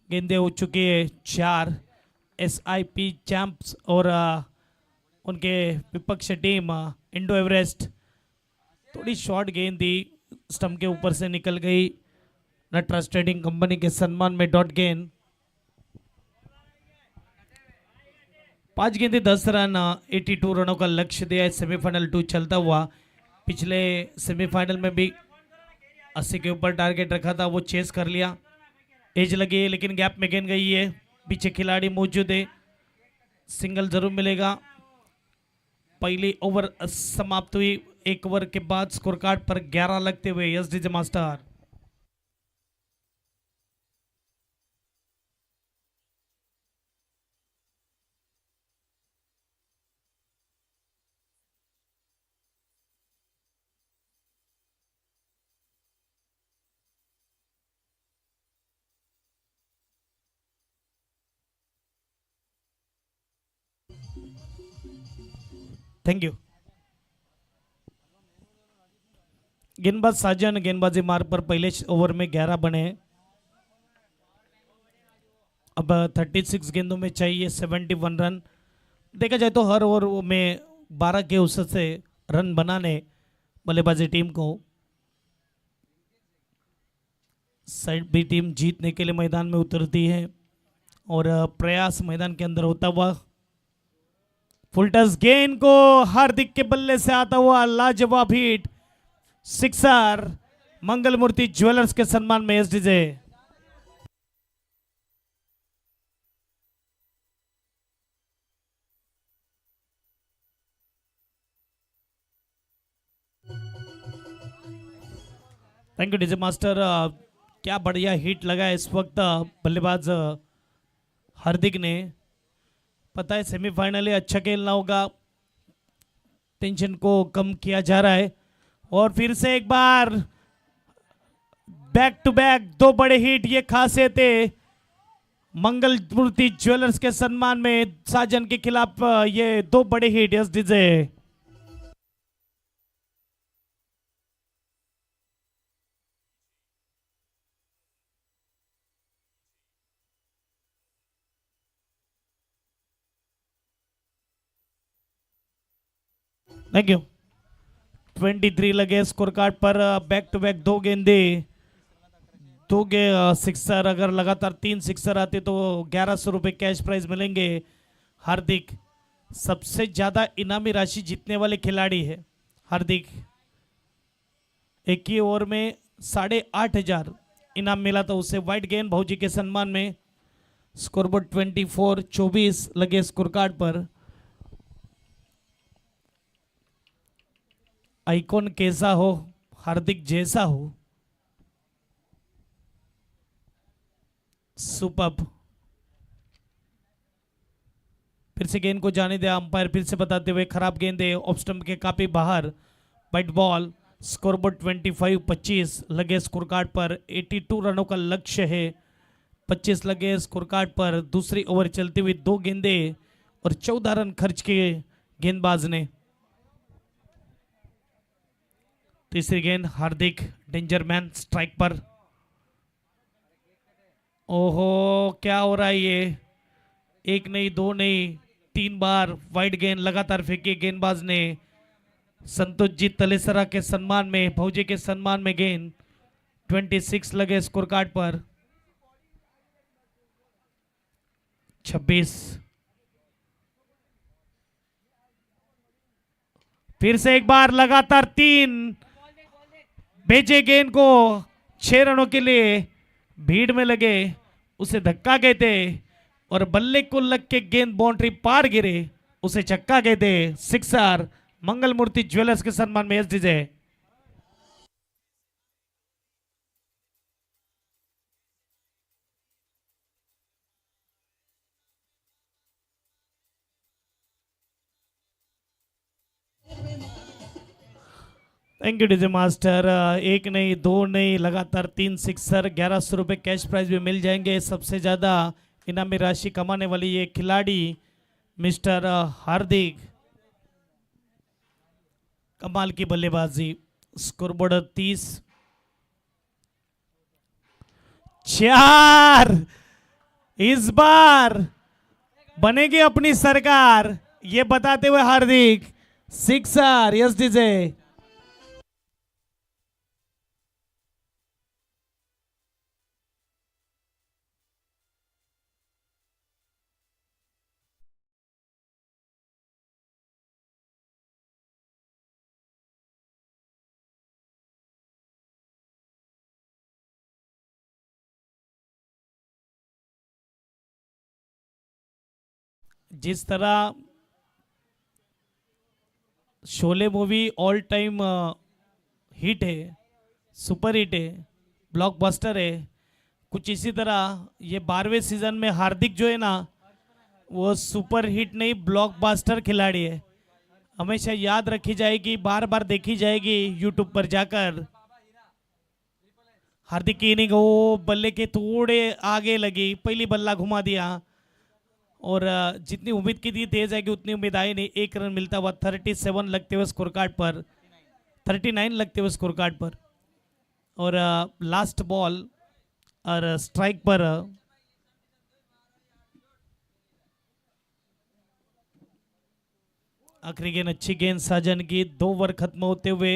गेंदे हो चुकी है 4। SIP चैंप्स और उनके विपक्ष टीम इंडो एवरेस्ट थोड़ी शॉर्ट गेंद दी, स्टंप के ऊपर से निकल गई। नटराज ट्रेडिंग कंपनी के सम्मान में डॉट गेंद। 5 गेंदे 10 रन, 82 रनों का लक्ष्य दिया है। सेमीफाइनल 2 चलता हुआ। पिछले सेमीफाइनल में भी 80 के ऊपर टारगेट रखा था, वो चेस कर लिया। एज लगी है लेकिन गैप में गेंद गई है, पीछे खिलाड़ी मौजूद है, सिंगल जरूर मिलेगा। पहली ओवर समाप्त हुई। 1 ओवर के बाद स्कोर कार्ड पर 11 लगते हुए एसडीजे मास्टर। Thank you. गेंदबाज साजन गेंदबाजी मार्ग पर पहले ओवर में 11 बने। अब 36 गेंदों में चाहिए 71 रन। देखा जाए तो हर ओवर में 12 के औसत से रन बनाने बल्लेबाजी टीम को। साइड भी टीम जीतने के लिए मैदान में उतरती है और प्रयास मैदान के अंदर होता हुआ। फुलटस गेंद को हार्दिक के बल्ले से आता हुआ लाजवाब hit, sixer. Mangal Murti jewellers के सम्मान में yes DJ. Thank you DJ master. क्या बढ़िया हिट लगा इस वक्त बल्लेबाज हार्दिक ने। पता है सेमीफाइनल है, अच्छा खेलना होगा, टेंशन को कम किया जा रहा है। और फिर से एक बार बैक टू बैक 2 बड़े हिट, ये खासियत है मंगल मूर्ति ज्वेलर्स के सम्मान में। साजन के खिलाफ ये 2 बड़े हिट एसडीजे। Thank you. 23 लगे स्कोर कार्ड पर। बैक टू बैक 2 गेंदे, 2 सिक्सर। अगर लगातार 3 सिक्सर आते तो 1100 रुपये कैश प्राइज मिलेंगे। हार्दिक सबसे ज्यादा इनामी राशि जीतने वाले खिलाड़ी है हार्दिक। 1 ही ओवर में 8,500 इनाम मिला था उसे। वाइट गेंद भाऊजी के सम्मान में। स्कोरबोर्ड 24 लगे स्कोर कार्ड पर। आइकॉन कैसा हो, हार्दिक जैसा हो। सुपर्ब। फिर से गेंद को जाने दिया अंपायर, फिर से बताते हुए खराब गेंद है, ऑफ स्टंप के काफी बाहर। White ball. स्कोरबोर्ड 25 लगे स्कोर कार्ड पर। 82 रनों का लक्ष्य है। 25 लगे स्कोर कार्ड पर। दूसरी ओवर चलती हुई 2 गेंदे और 14 रन खर्च किए गेंदबाज ने। तीसरी गेंद हार्दिक डेंजर मैन स्ट्राइक पर। ओहो, क्या हो रहा है ये। एक नहीं, दो नहीं, 3 बार वाइड गेंद लगातार फेंकी गेंदबाज ने। संतोष जी तलेसरा के सम्मान में, भौजी के सम्मान में गेंद। 26 लगे स्कोर कार्ड पर। 26। फिर से एक बार लगातार 3 भेजे गेंद को 6 रनों के लिए। भीड़ में लगे, उसे धक्का गए थे और बल्ले को लग के गेंद बाउंड्री पार गिरे, उसे छक्का गए थे। सिक्सर। मंगल मूर्ति ज्वेलर्स के सम्मान में yes DJ. Thank you DJ master. एक नहीं, दो नहीं, लगातार 3 सिक्सर। 1100 रुपए कैश प्राइज भी मिल जाएंगे। सबसे ज्यादा इनामी राशि कमाने वाली ये खिलाड़ी मिस्टर हार्दिक। कमाल की बल्लेबाजी। स्कोरबोर्ड 30। 4। इस बार बनेगी अपनी सरकार, ये बताते हुए हार्दिक सिक्सर। Yes DJ. जिस तरह Sholay movie all time hit है, सुपर हिट है, ब्लॉकबस्टर है, कुछ इसी तरह ये 12वें सीजन में हार्दिक जो है ना, वो सुपर हिट नहीं ब्लॉकबस्टर खिलाड़ी है। हमेशा याद रखी जाएगी, बार बार देखी जाएगी यूट्यूब पर जाकर। हार्दिक की इनिंग, वो बल्ले के थोड़े आगे लगी, पहली बल्ला घुमा दिया और जितनी उम्मीद की थी तेज आएगी उतनी उम्मीद आई नहीं। 1 रन मिलता हुआ 37 लगते हुए स्कोर कार्ड पर, 39 लगते हुए स्कोर कार्ड पर। और लास्ट बॉल और स्ट्राइक पर आखिरी गेंद, अच्छी गेंद साजन की। 2 ओवर खत्म होते हुए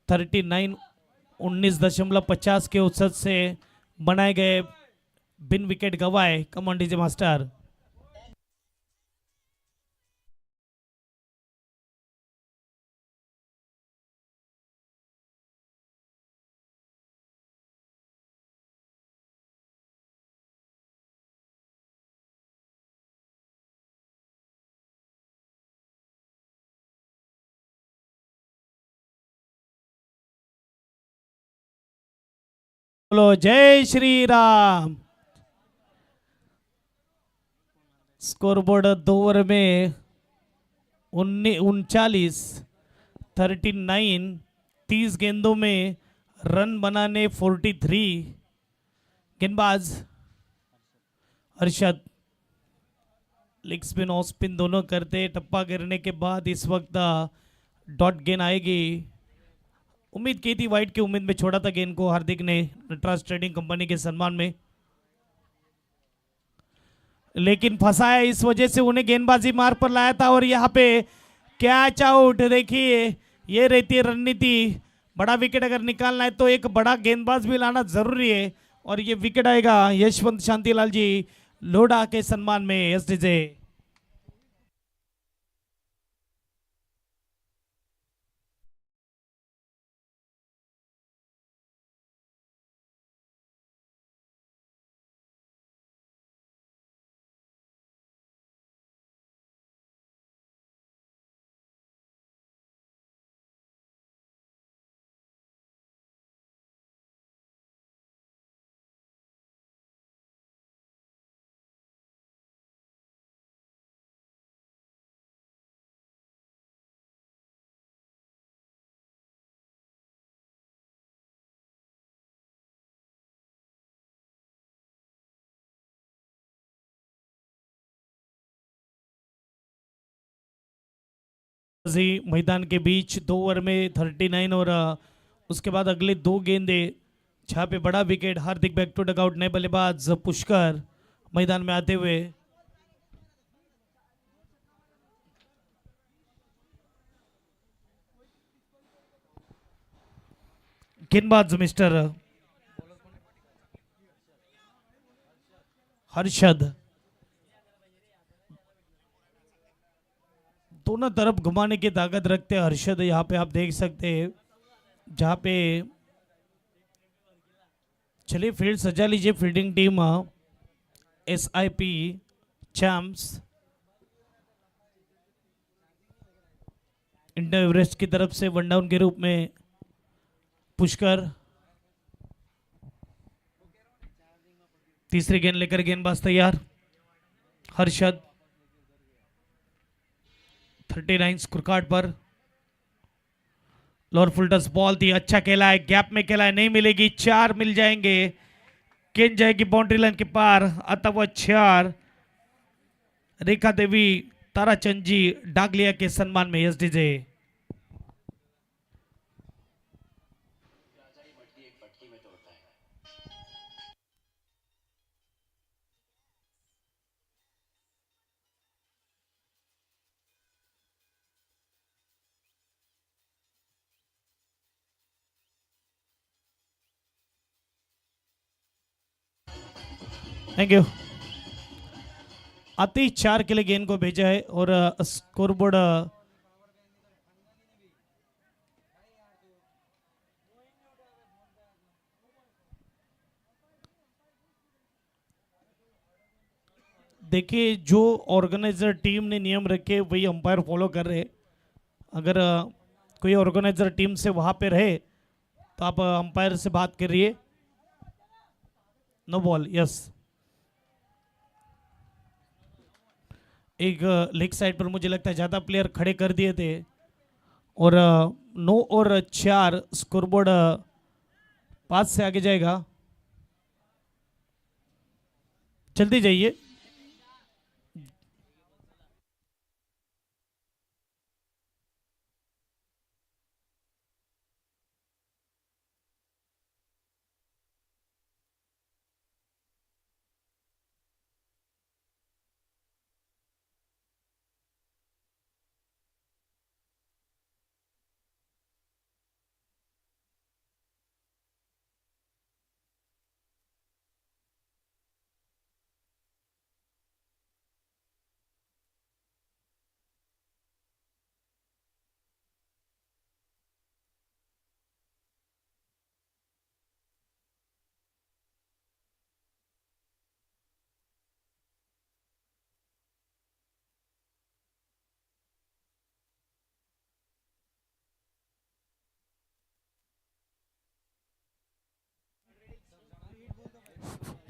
39 19.50 के औसत से बनाए गए बिन विकेट गवाए। Come on DJ master. बोलो जय श्री राम। स्कोरबोर्ड 2 ओवर में 39 39, 30 गेंदों में रन बनाने 43। गेंदबाज Arshad leg spin off spin दोनों करते। टप्पा गिरने के बाद इस वक्त डॉट गेंद आएगी। उम्मीद की थी, वाइट की उम्मीद में छोड़ा था गेंद को हार्दिक ने नटराज ट्रेडिंग कंपनी के सम्मान में, लेकिन फंसाया। इस वजह से उन्हें गेंदबाजी मार पर लाया था और यहाँ पे कैच आउट। देखिए, ये रहती है रणनीति। बड़ा विकेट अगर निकालना है तो एक बड़ा गेंदबाज भी लाना जरूरी है और ये विकेट आएगा यशवंत शांतिलाल जी लोढ़ा के सम्मान में। एसडीजे। जी मैदान के बीच 2 ओवर में 39 और उसके बाद अगले 2 गेंदे जहाँ पे बड़ा wicket. Hardik back to dugout बल्लेबाज पुष्कर मैदान में आते हुए। गेंदबाज मिस्टर हर्षद, दोनों तरफ घुमाने की ताकत रखते हैं हर्षद। यहाँ पे आप देख सकते हैं, जहाँ पे चलिए फील्ड सजा लीजिए। Fielding team SIP champs India Everest की तरफ से वन डाउन के रूप में पुष्कर तीसरी गेंद लेकर गेंदबाज तैयार। हर्षद 39 स्कोर कार्ड पर। लोअर फुलटस बॉल थी, अच्छा खेला है, गैप में खेला है, नहीं मिलेगी, 4 मिल जाएंगे। गेंद जाएगी बाउंड्री लाइन के पार, अथवा 4। रेखा देवी ताराचंद जी डागलिया के सम्मान में SDJ। Thank you. आते ही 4 के लिए गेंद को भेजा है और स्कोरबोर्ड देखिए, जो ऑर्गेनाइजर टीम ने नियम रखे वही अंपायर फॉलो कर रहे हैं। अगर कोई ऑर्गेनाइजर टीम से वहां पे रहे तो आप अंपायर से बात करिए। No ball, yes. एक लेग साइड पर मुझे लगता है ज़्यादा प्लेयर खड़े कर दिए थे और 9 और 4 स्कोरबोर्ड 5 से आगे जाएगा। जल्दी जाइए।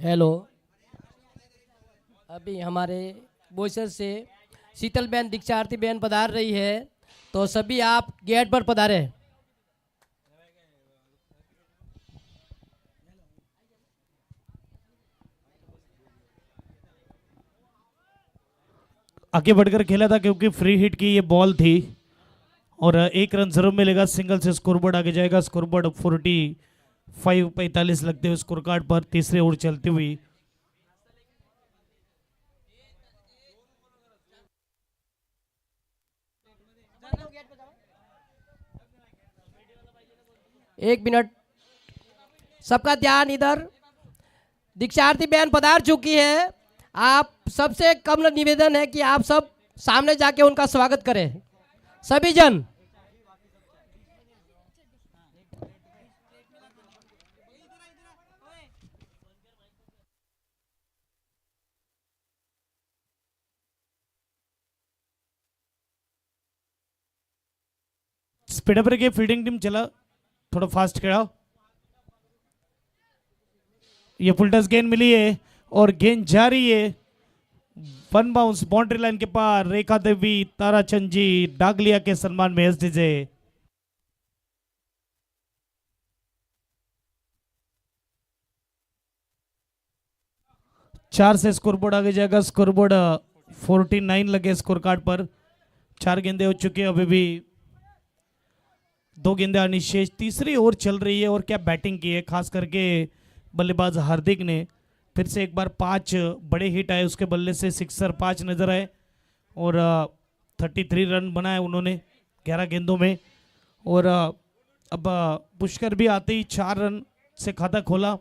हेलो, अभी हमारे बोईसर से शीतल बहन दीक्षार्थी बहन पधार रही है, तो सभी आप गेट पर पधारे। आगे बढ़कर खेला था क्योंकि फ्री हिट की ये बॉल थी और 1 रन जरूर मिलेगा। सिंगल से स्कोरबोर्ड आगे जाएगा। स्कोरबोर्ड 45 लगते हुए स्कोर कार्ड पर तीसरे ओवर चलती हुई। एक मिनट, सबका ध्यान इधर। दीक्षार्थी बहन पधार चुकी है। आप सबसे कम निवेदन है कि आप सब सामने जाके उनका स्वागत करें, सभी जन। स्पीड अप रखिए, फील्डिंग टीम चला, थोड़ा फास्ट खेला। ये फुलटस गेंद मिली है और गेंद जा रही है। 1 बाउंस बाउंड्री लाइन के पार। रेखा देवी ताराचंद जी डागलिया के सम्मान में SDJ। 4 से स्कोरबोर्ड आगे जाएगा। स्कोरबोर्ड 49 लगे स्कोर कार्ड पर। 4 गेंदे हो चुके हैं, अभी भी 2 गेंदे आनी शेष। तीसरी ओवर चल रही है और क्या बैटिंग की है, खास करके बल्लेबाज हार्दिक ने। फिर से एक बार 5 बड़े हिट आए, उसके बल्ले से सिक्सर 5 नजर आए और 33 रन बनाए उन्होंने 11 गेंदों में। और अब पुष्कर भी आते ही 4 रन से खाता खोला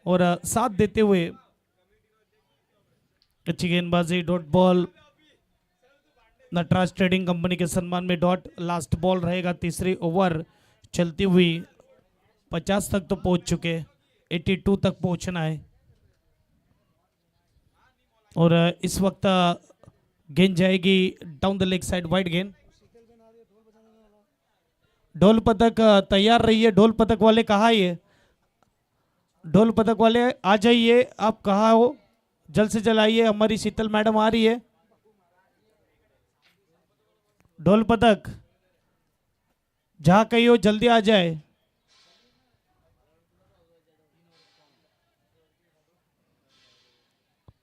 और साथ देते हुए अच्छी गेंदबाजी, dot ball, Nataraj trading company के सम्मान में डॉट। लास्ट बॉल रहेगा तीसरी ओवर चलती हुई। 50 तक तो पहुंच चुके, 82 तक पहुंचना है। और इस वक्त गेंद जाएगी down the leg side, wide गेंद। ढोल पतक तैयार रहिए। ढोल पतक वाले कहाँ है? ढोल पतक वाले आ जाइए। आप कहाँ हो? जल्द से जल्द आइए, हमारी शीतल मैडम आ रही है। ढोल पतक जहां कहीं हो जल्दी आ जाए।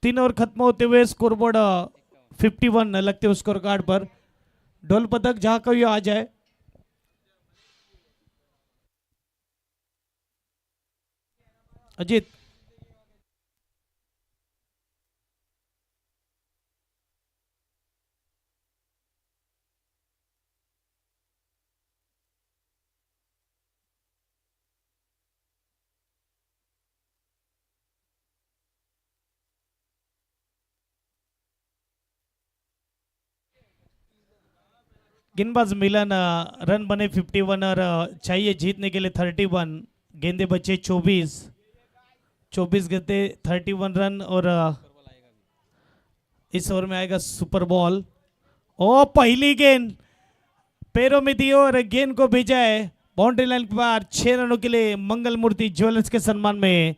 तीन ओवर खत्म होते हुए स्कोरबोर्ड 51 लगते हैं स्कोर कार्ड पर। ढोल पतक जहां कहीं आ जाए। अजीत गेंदबाज मिलन, रन बने 51 और चाहिए जीतने के लिए 31। गेंदे बचे 24 गेंदे 31 रन। और इस ओवर में आएगा सुपर बॉल। ओ पहली गेंद पैरों में दी और गेंद को भेजा है बाउंड्री लाइन के पार। 6 रनों के लिए मंगल मूर्ति ज्वेलर्स के सम्मान में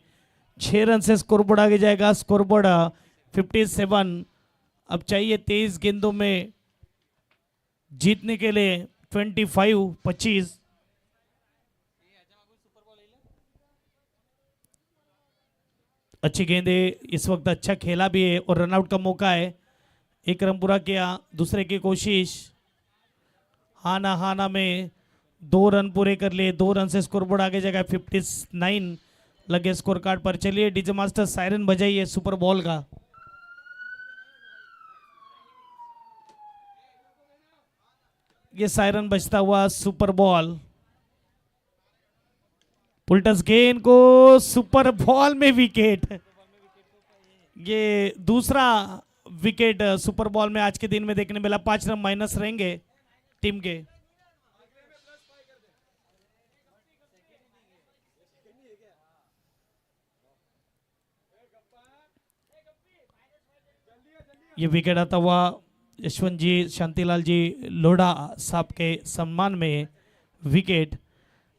6 रन से स्कोरबोर्ड आगे जाएगा। स्कोरबोर्ड 57। अब चाहिए 23 गेंदों में जीतने के लिए 25। अच्छी गेंदे, इस वक्त अच्छा खेला भी है और रनआउट का मौका है। 1 रन पूरा किया, दूसरे की कोशिश। हाना में 2 रन पूरे कर लिए, 2 रन से स्कोरबोर्ड आगे जाएगा। 59 लगे स्कोर कार्ड पर। चलिए डीजे मास्टर सायरन बजाइए सुपर बॉल का। ये सायरन बजता हुआ सुपर बॉल। पुल्टस गेंद को सुपर बॉल में विकेट। ये दूसरा विकेट सुपर बॉल में आज के दिन में देखने मिला। 5 रन माइनस रहेंगे टीम के। ये विकेट आता हुआ यशवंत जी, शांतिलाल जी लोढ़ा साहब के सम्मान में विकेट।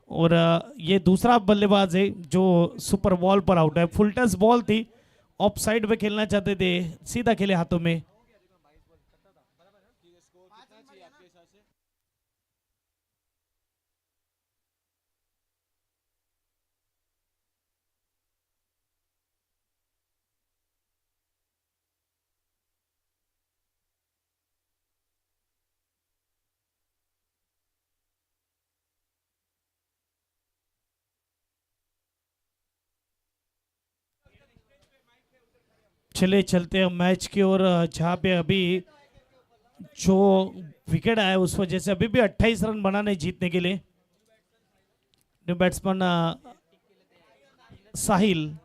और ये दूसरा बल्लेबाज है जो सुपर बॉल पर आउट है। फुल टच बॉल थी, ऑफ साइड पे खेलना चाहते थे, सीधा खेले हाथों में। चले चलते हैं मैच की ओर, जहाँ पे अभी जो विकेट आया उस वजह से अभी भी 28 रन बनाने जीतने के लिए। न्यू बैट्समैन साहिल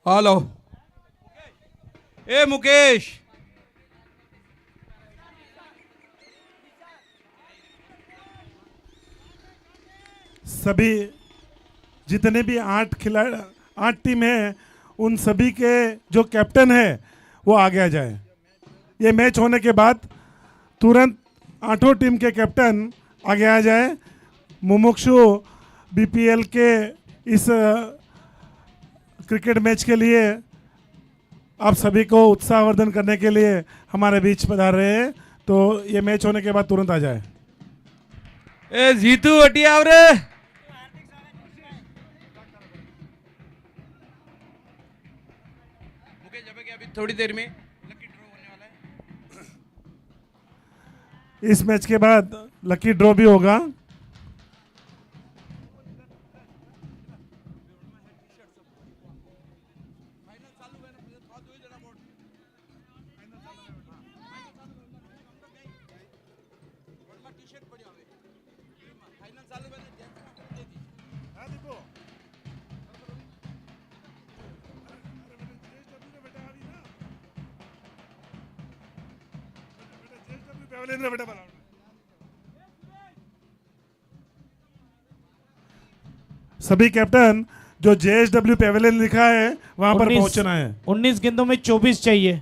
हेलो ए मुकेश, सभी जितने भी 8 टीम है उन सभी के जो कैप्टन है वो आगे आ जाए। ये मैच होने के बाद तुरंत 8 टीम के कैप्टन आगे आ जाए। मुमुक्षु बीपीएल के इस क्रिकेट मैच के लिए आप सभी को उत्साहवर्धन करने के लिए हमारे बीच पधार रहे हैं, तो ये मैच होने के बाद तुरंत आ जाए। ए जीतू हटी आव रे। मुकेश जब के अभी थोड़ी देर में लकी ड्रॉ होने वाला है। इस मैच के बाद लकी ड्रॉ भी होगा। सभी कैप्टन जो JSW पेवेलियन लिखा है वहां पर 19 पहुंचना है। 19 गेंदों में 24 चाहिए।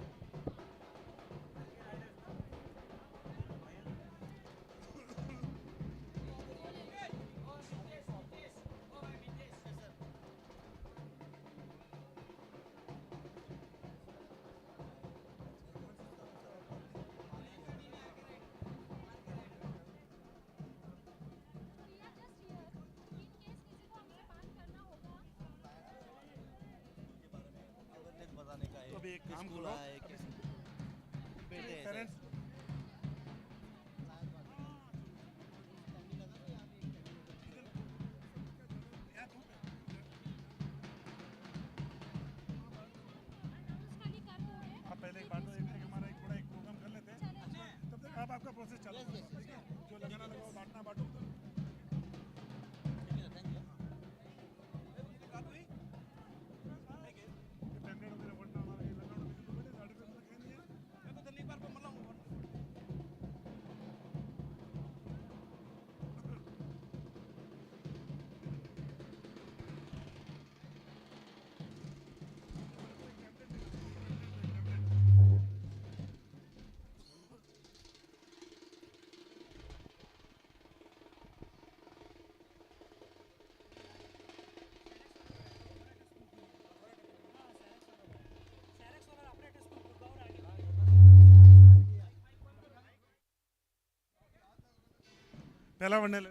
पहला वनडे ले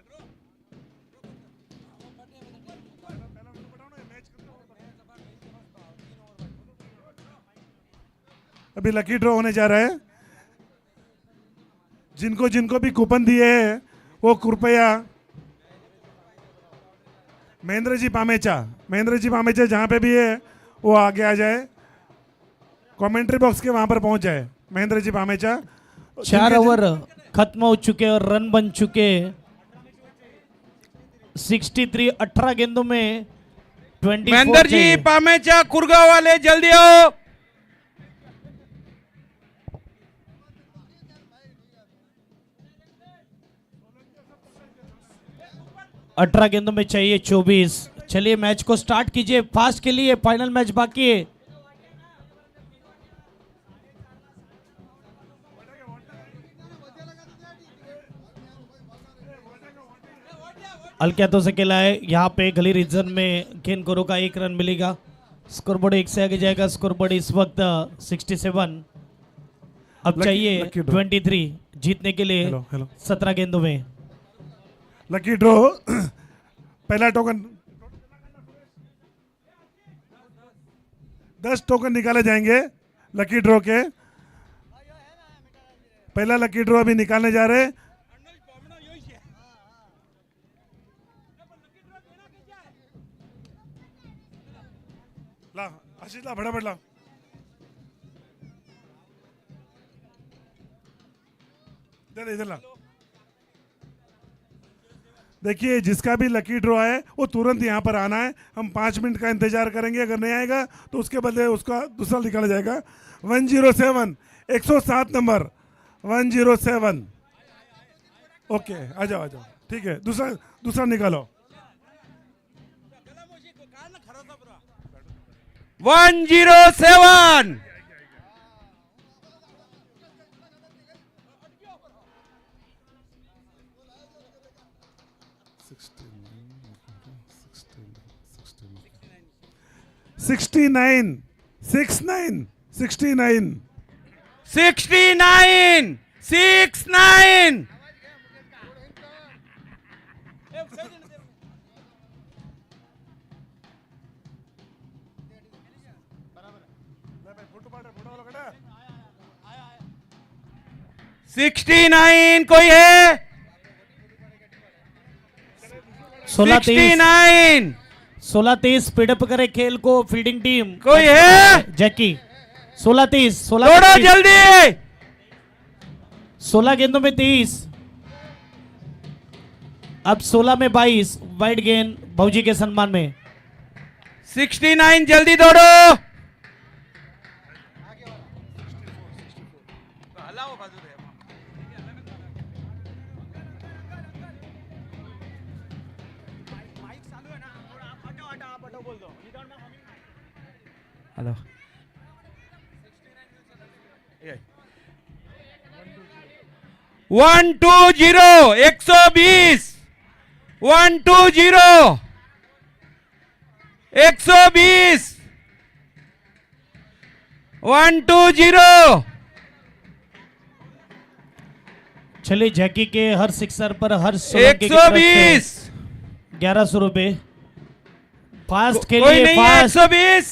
अभी लकी ड्रॉ होने जा रहा है। जिनको जिनको भी कूपन दिए हैं वो कृपया महेंद्र जी पामेचा जहां पे भी है वो आगे आ जाए, कमेंट्री बॉक्स के वहां पर पहुंच जाए। महेंद्र जी पामेचा 4 ओवर खत्म हो चुके और रन बन चुके 63। 18 गेंदों में 24 महेंद्र जी चाहिए। पामेचा कुरगांव वाले जल्दी आओ। अठारह गेंदों में चाहिए 24। चलिए मैच को स्टार्ट कीजिए, फास्ट के लिए फाइनल मैच बाकी है। हल्के हाथों से खेला है यहाँ पे गली रीजन में। गेंद को रोका, 1 रन मिलेगा। स्कोरबोर्ड 1 से आगे जाएगा। स्कोरबोर्ड इस वक्त 67। अब चाहिए लकी ड्रॉ। 23 जीतने के लिए। हेलो 17 गेंदों में लकी ड्रॉ पहला टोकन 10 टोकन निकाले जाएंगे लकी ड्रॉ के। पहला लकी ड्रॉ अभी निकालने जा रहे हैं। ला आशीष ला फटाफट ला। इधर ला। देखिए जिसका भी लकी ड्रॉ है वो तुरंत यहाँ पर आना है। हम 5 मिनट का इंतजार करेंगे, अगर नहीं आएगा तो उसके बदले उसका दूसरा निकाला जाएगा। 107 107 नंबर 107। ओके आ जाओ ठीक है। दूसरा निकालो। 107। Sixty nine 69 69 69 69। सिक्सटी नाइन कोई है? 69 16-30 स्पीडअप करे खेल को फील्डिंग टीम। कोई है? जैकी 16-30 दौड़ो जल्दी। 16 गेंदों में 30, अब 16 में 22 वाइड गेंद भौजी के सम्मान में। 69 जल्दी दौड़ो। हेलो 120 120 120 120 120। चलिए जैकी के हर सिक्सर पर हर सोलंकी की तरफ से 120 1100 रुपए। फास्ट कोई खेलिए, नहीं है। फास्ट। 120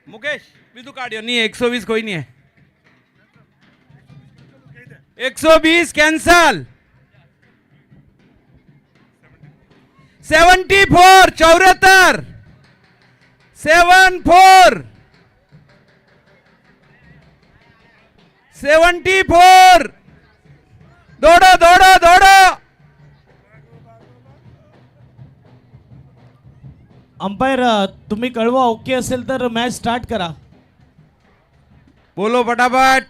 मुकेश बिंदु कार्डियो नहीं है। 120 कोई नहीं है। 120 कैंसल। 74 74 74 74 दौड़ो दौड़ो दौड़ो। अंपायर तुम्ही कळवा ओके असेल तर मॅच स्टार्ट करा। बोलो फटाफट।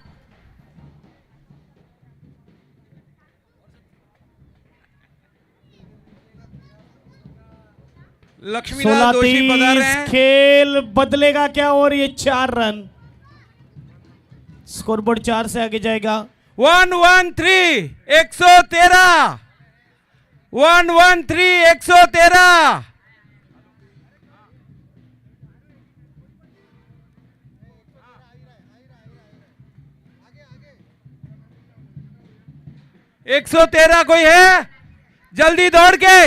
लक्ष्मीलाल जोशी पधार रहे 16-30 हैं। खेल बदलेगा क्या? और ये 4 रन, स्कोरबोर्ड 4 से आगे जाएगा। 113 113 113 113 113 कोई है? जल्दी दौड़ के।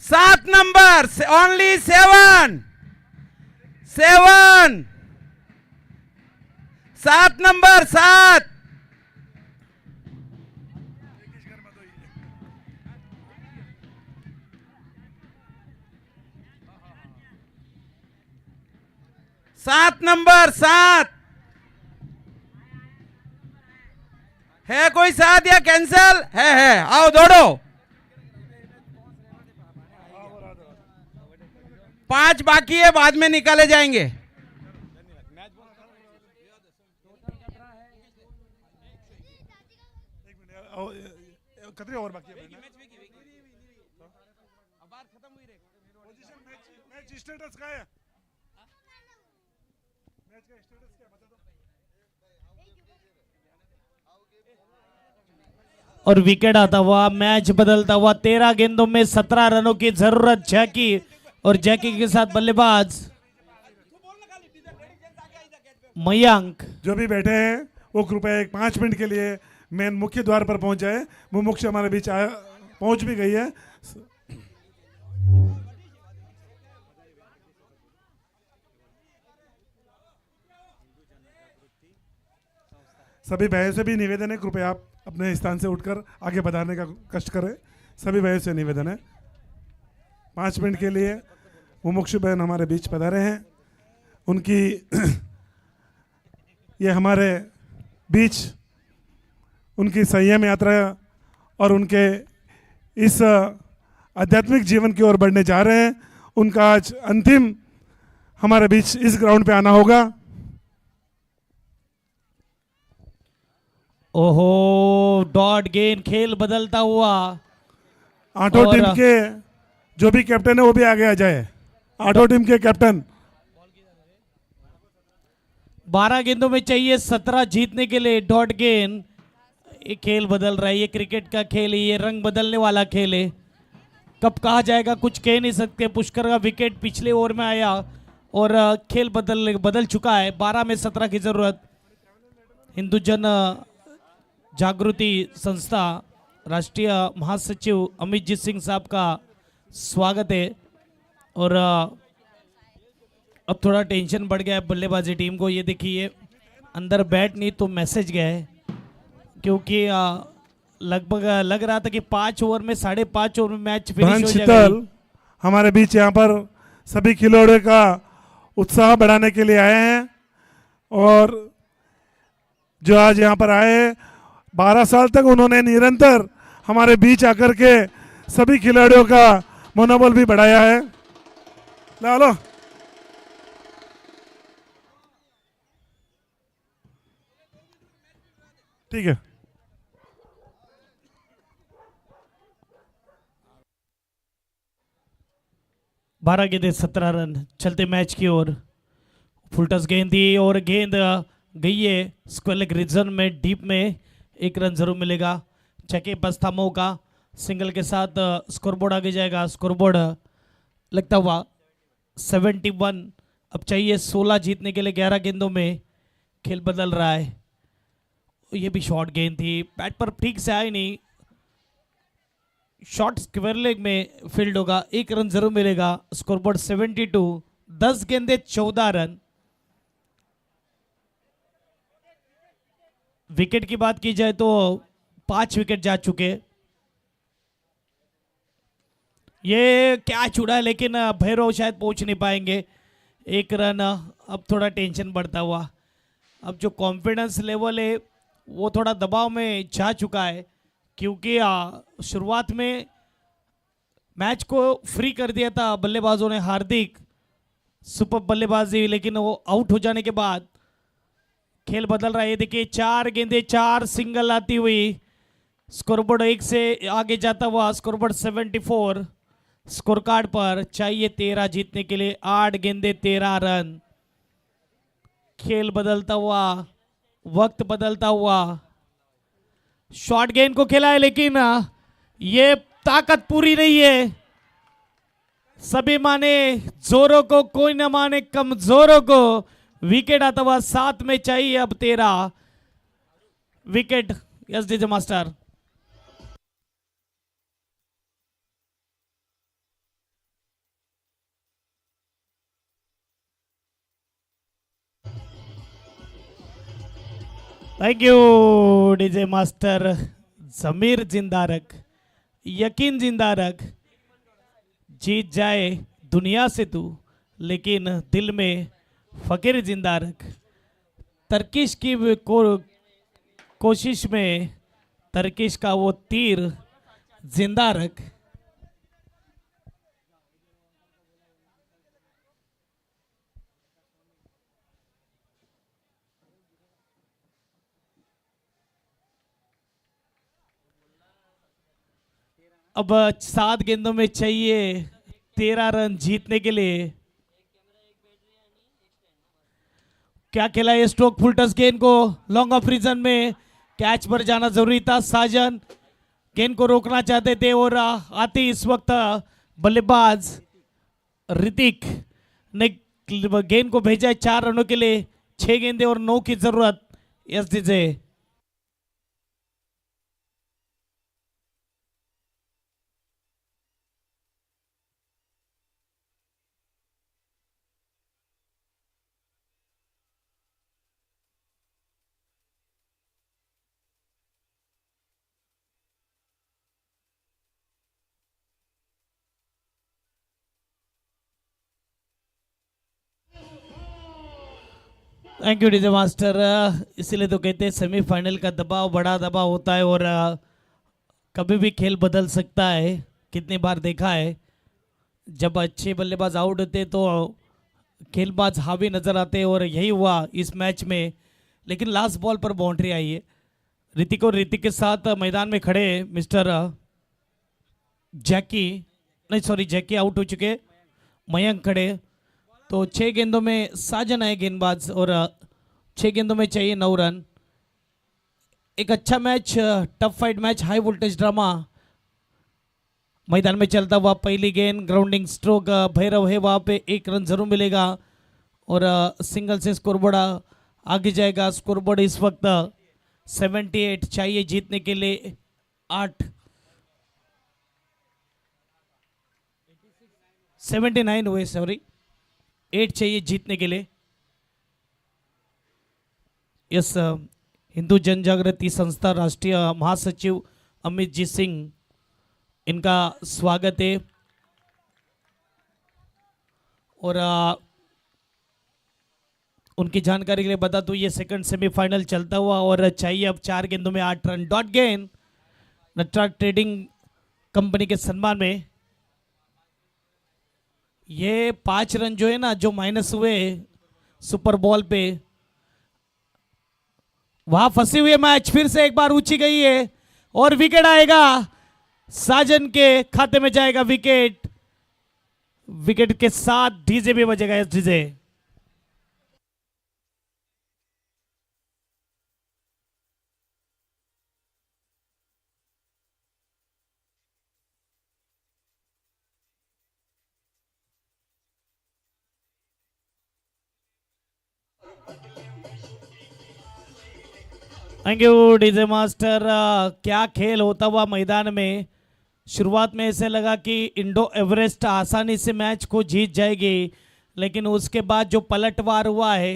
सात नंबर ओनली 7 7 नंबर 7। सात नंबर 7 है कोई साथ या कैंसल है? आओ दौड़ो। 5 बाकी है, बाद में निकाले जाएंगे। कितने ओवर बाकी है? मैच स्टेटस का है? मैच का स्टेटस क्या बता दो। और विकेट आता हुआ, मैच बदलता हुआ। 13 गेंदों में 17 रनों की जरूरत जैकी, और जैकी के साथ बल्लेबाज मयंक। जो भी बैठे हैं वो कृपया 5 मिनट के लिए मेन मुख्य द्वार पर पहुंच जाए। मुमुक्ष हमारे बीच पहुंच भी गई है। सभी भाइयों से भी निवेदन है, कृपया आप अपने स्थान से उठकर आगे बढ़ाने का कष्ट करें। सभी भाइयों से निवेदन है। 5 मिनट के लिए मुमुक्षु बहन हमारे बीच पधारे हैं। उनकी ये हमारे बीच उनकी संयम यात्रा और उनके इस आध्यात्मिक जीवन की ओर बढ़ने जा रहे हैं। उनका आज अंतिम हमारे बीच इस ग्राउंड पे आना होगा। ओहो, डॉट गेंद, खेल बदलता हुआ। आठों और टीम के जो भी कैप्टन है वो भी आगे आ जाए। आठों टीम के कैप्टन 12 गेंदों में चाहिए 17 जीतने के लिए डॉट गेंद। ये खेल बदल रहा है, ये क्रिकेट का खेल है, ये रंग बदलने वाला खेल है। कब कहा जाएगा कुछ कह नहीं सकते। पुष्कर का विकेट पिछले ओवर में आया और खेल बदल चुका है। 12 में 17 की जरूरत। हिंदू जन जागृति संस्था राष्ट्रीय महासचिव अमित जी सिंह साहब का स्वागत है। और अब थोड़ा टेंशन बढ़ गया है बल्लेबाजी टीम को। ये देखिए अंदर बैट नहीं तो मैसेज गया है, क्योंकि लगभग लग रहा था कि 5 ओवर में 5.5 ओवर में मैच फिनिश हो शीतल जाएगा। हमारे बीच यहाँ पर सभी खिलाड़ियों का उत्साह बढ़ाने के लिए आए हैं और जो आज यहाँ पर आए 12 साल तक उन्होंने निरंतर हमारे बीच आकर के सभी खिलाड़ियों का मनोबल भी बढ़ाया है। लो ठीक है। बारह गेंदे 17 रन। चलते मैच की ओर। फुलटस गेंद दी और गेंद गई है स्क्वायर लेग रीजन में, डीप में। 1 रन जरूर मिलेगा। छके बस था मौका। सिंगल के साथ स्कोरबोर्ड आगे जाएगा। स्कोरबोर्ड लगता हुआ 71। अब चाहिए 16 जीतने के लिए 11 गेंदों में। खेल बदल रहा है। ये भी शॉर्ट गेंद थी, बैट पर ठीक से आई नहीं। शॉर्ट स्क्वायर लेग में फील्ड होगा। 1 रन जरूर मिलेगा। स्कोरबोर्ड 72। 10 गेंदे 14 रन। विकेट की बात की जाए तो 5 विकेट जा चुके। ये कैच उड़ा है लेकिन भैरव शायद पहुंच नहीं पाएंगे। 1 रन। अब थोड़ा टेंशन बढ़ता हुआ। अब जो कॉन्फिडेंस लेवल है वो थोड़ा दबाव में जा चुका है, क्योंकि शुरुआत में मैच को फ्री कर दिया था बल्लेबाजों ने। हार्दिक सुपर बल्लेबाजी, लेकिन वो आउट हो जाने के बाद खेल बदल रहा है। ये देखिए 4 गेंदे 4 सिंगल आती हुई। स्कोरबोर्ड 1 से आगे जाता हुआ। स्कोरबोर्ड 74। स्कोर कार्ड पर चाहिए 13 जीतने के लिए। 8 गेंदे 13 रन। खेल बदलता हुआ, वक्त बदलता हुआ। शॉर्ट गेंद को खेला है लेकिन ये ताकत पूरी नहीं है। सभी माने जोरों को, कोई न माने कमजोरों को। विकेट आता हुआ 7 में चाहिए अब 13 wicket. Yes DJ master. Thank you DJ master. जमीर जिंदा रख, यकीन जिंदा रख। जीत जाए दुनिया से तू, लेकिन दिल में फकीर जिंदा रख। तरकीश की कोशिश में तरकीश का वो तीर जिंदा रख। अब 7 गेंदों में चाहिए 13 रन जीतने के लिए। क्या खेला ये स्ट्रोक फुलटस गेंद को लॉन्ग ऑफ रीजन में। कैच पर जाना जरूरी था। साजन गेंद को रोकना चाहते थे और आते इस वक्त बल्लेबाज ऋतिक ने गेंद को भेजा है 4 रनों के लिए। 6 गेंदे और 9 की जरूरत। Yes DJ. Thank you DJ master. इसीलिए तो कहते हैं सेमीफाइनल का दबाव बड़ा दबाव होता है और कभी भी खेल बदल सकता है। कितनी बार देखा है जब अच्छे बल्लेबाज आउट होते तो खेलबाज हावी नजर आते हैं, और यही हुआ इस मैच में। लेकिन लास्ट बॉल पर बाउंड्री आई है। ऋतिक और ऋतिक के साथ मैदान में खड़े मिस्टर जैकी, नहीं सॉरी जैकी आउट हो चुके, मयंक खड़े। तो 6 गेंदों में साजन आए गेंदबाज और 6 गेंदों में चाहिए 9 रन। एक अच्छा match, tough fight match, high voltage drama मैदान में चलता हुआ। पहली गेंद ग्राउंडिंग स्ट्रोक, भैरव है वहाँ पे 1 रन जरूर मिलेगा और सिंगल से स्कोरबोर्ड आगे जाएगा। स्कोरबोर्ड इस वक्त 78 चाहिए जीतने के लिए, 8 79 हुए, सॉरी 8 चाहिए जीतने के लिए। यस, हिंदू जन जागृति संस्था राष्ट्रीय महासचिव अमित जी सिंह, इनका स्वागत है। और उनकी जानकारी के लिए बता दूं, ये सेकंड सेमीफाइनल चलता हुआ और चाहिए अब 4 गेंदों में 8 रन। डॉट गेंद नटराज ट्रेडिंग कंपनी के सम्मान में। ये 5 रन जो है ना, जो माइनस हुए सुपर बॉल पे, वहां फंसी हुई मैच फिर से एक बार ऊंची गई है और विकेट आएगा। साजन के खाते में जाएगा विकेट। विकेट के साथ डीजे भी बजेगा। Yes DJ. Thank you DJ master. क्या खेल होता हुआ मैदान में। शुरुआत में ऐसे लगा कि इंडो एवरेस्ट आसानी से मैच को जीत जाएगी, लेकिन उसके बाद जो पलटवार हुआ है,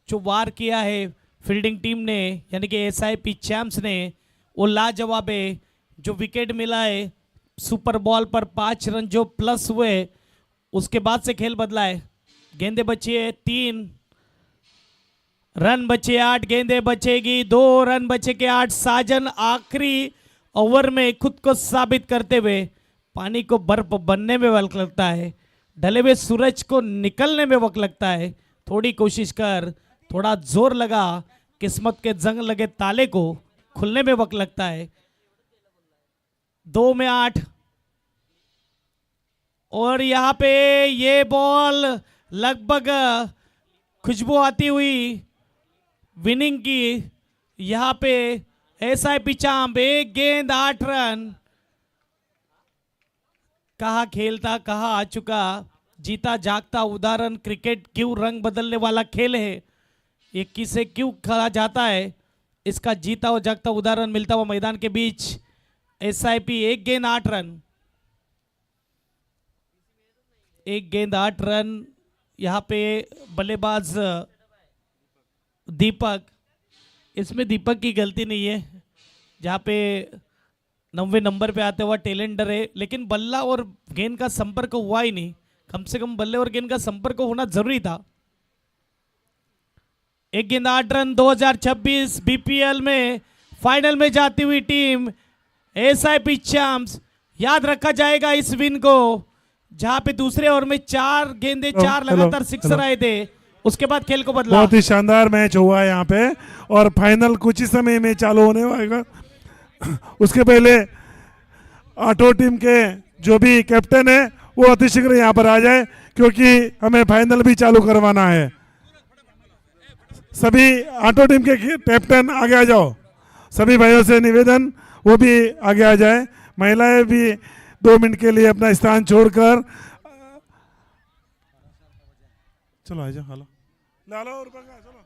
जो वार किया है फील्डिंग टीम ने, यानी कि एसआईपी चैंप्स ने, वो लाजवाब है। जो विकेट मिला है सुपर बॉल पर 5 रन जो प्लस हुए, उसके बाद से खेल बदला है। गेंदे बची है 3, रन बचे 8, गेंदे बचेगी 2, रन बचे के 8। साजन आखिरी ओवर में खुद को साबित करते हुए, पानी को बर्फ बनने में वक्त लगता है, ढले हुए सूरज को निकलने में वक्त लगता है। थोड़ी कोशिश कर, थोड़ा जोर लगा, किस्मत के जंग लगे ताले को खुलने में वक्त लगता है। 2 में 8 और यहां पे ये बॉल लगभग खुशबू आती हुई विनिंग की। यहां पे एसआईपी चांप, 1 गेंद 8 रन। कहा खेलता कहा आ चुका, जीता जागता उदाहरण। क्रिकेट क्यों रंग बदलने वाला खेल है, ये किसे क्यों कहा जाता है, इसका जीता और जागता उदाहरण मिलता हुआ मैदान के बीच। एसआईपी 1 गेंद 8 रन, 1 गेंद 8 रन। यहाँ पे बल्लेबाज दीपक, इसमें दीपक की गलती नहीं है, जहाँ पे 90 नंबर पे आते हुआ टेलेंडर है, लेकिन बल्ला और गेंद का संपर्क हुआ ही नहीं। कम से कम बल्ले और गेंद का संपर्क होना जरूरी था। 1 गेंद 8 रन। 2026 बीपीएल में फाइनल में जाती हुई टीम एसआईपी चैंप्स, याद रखा जाएगा इस विन को, जहां पे दूसरे ओवर में 4 गेंदे 4 लगातार सिक्सर आए थे, उसके बाद खेल को बदला। बहुत ही शानदार मैच हुआ है यहाँ पे और फाइनल कुछ ही समय में चालू होने वाला। उसके पहले आठों टीम के जो भी कैप्टन है वो अतिशीघ्र यहाँ पर आ जाए, क्योंकि हमें फाइनल भी चालू करवाना है। सभी आठों टीम के कैप्टन आगे आ जाओ। सभी भाइयों से निवेदन, वो भी आगे आ जाए। महिलाएं भी 2 मिनट के लिए अपना स्थान छोड़कर, चलो आ जाओ। हेलो लालो और चलो।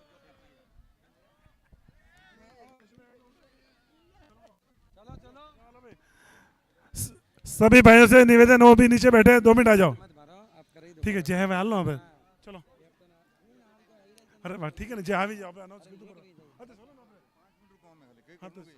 सभी भाइयों से निवेदन, वो भी नीचे बैठे 2 मिनट आ जाओ। ठीक है, जय हाल लो। चलो, अरे ठीक है ना, जय भी जाओ। अनाउंस कर दो। हाँ तो बस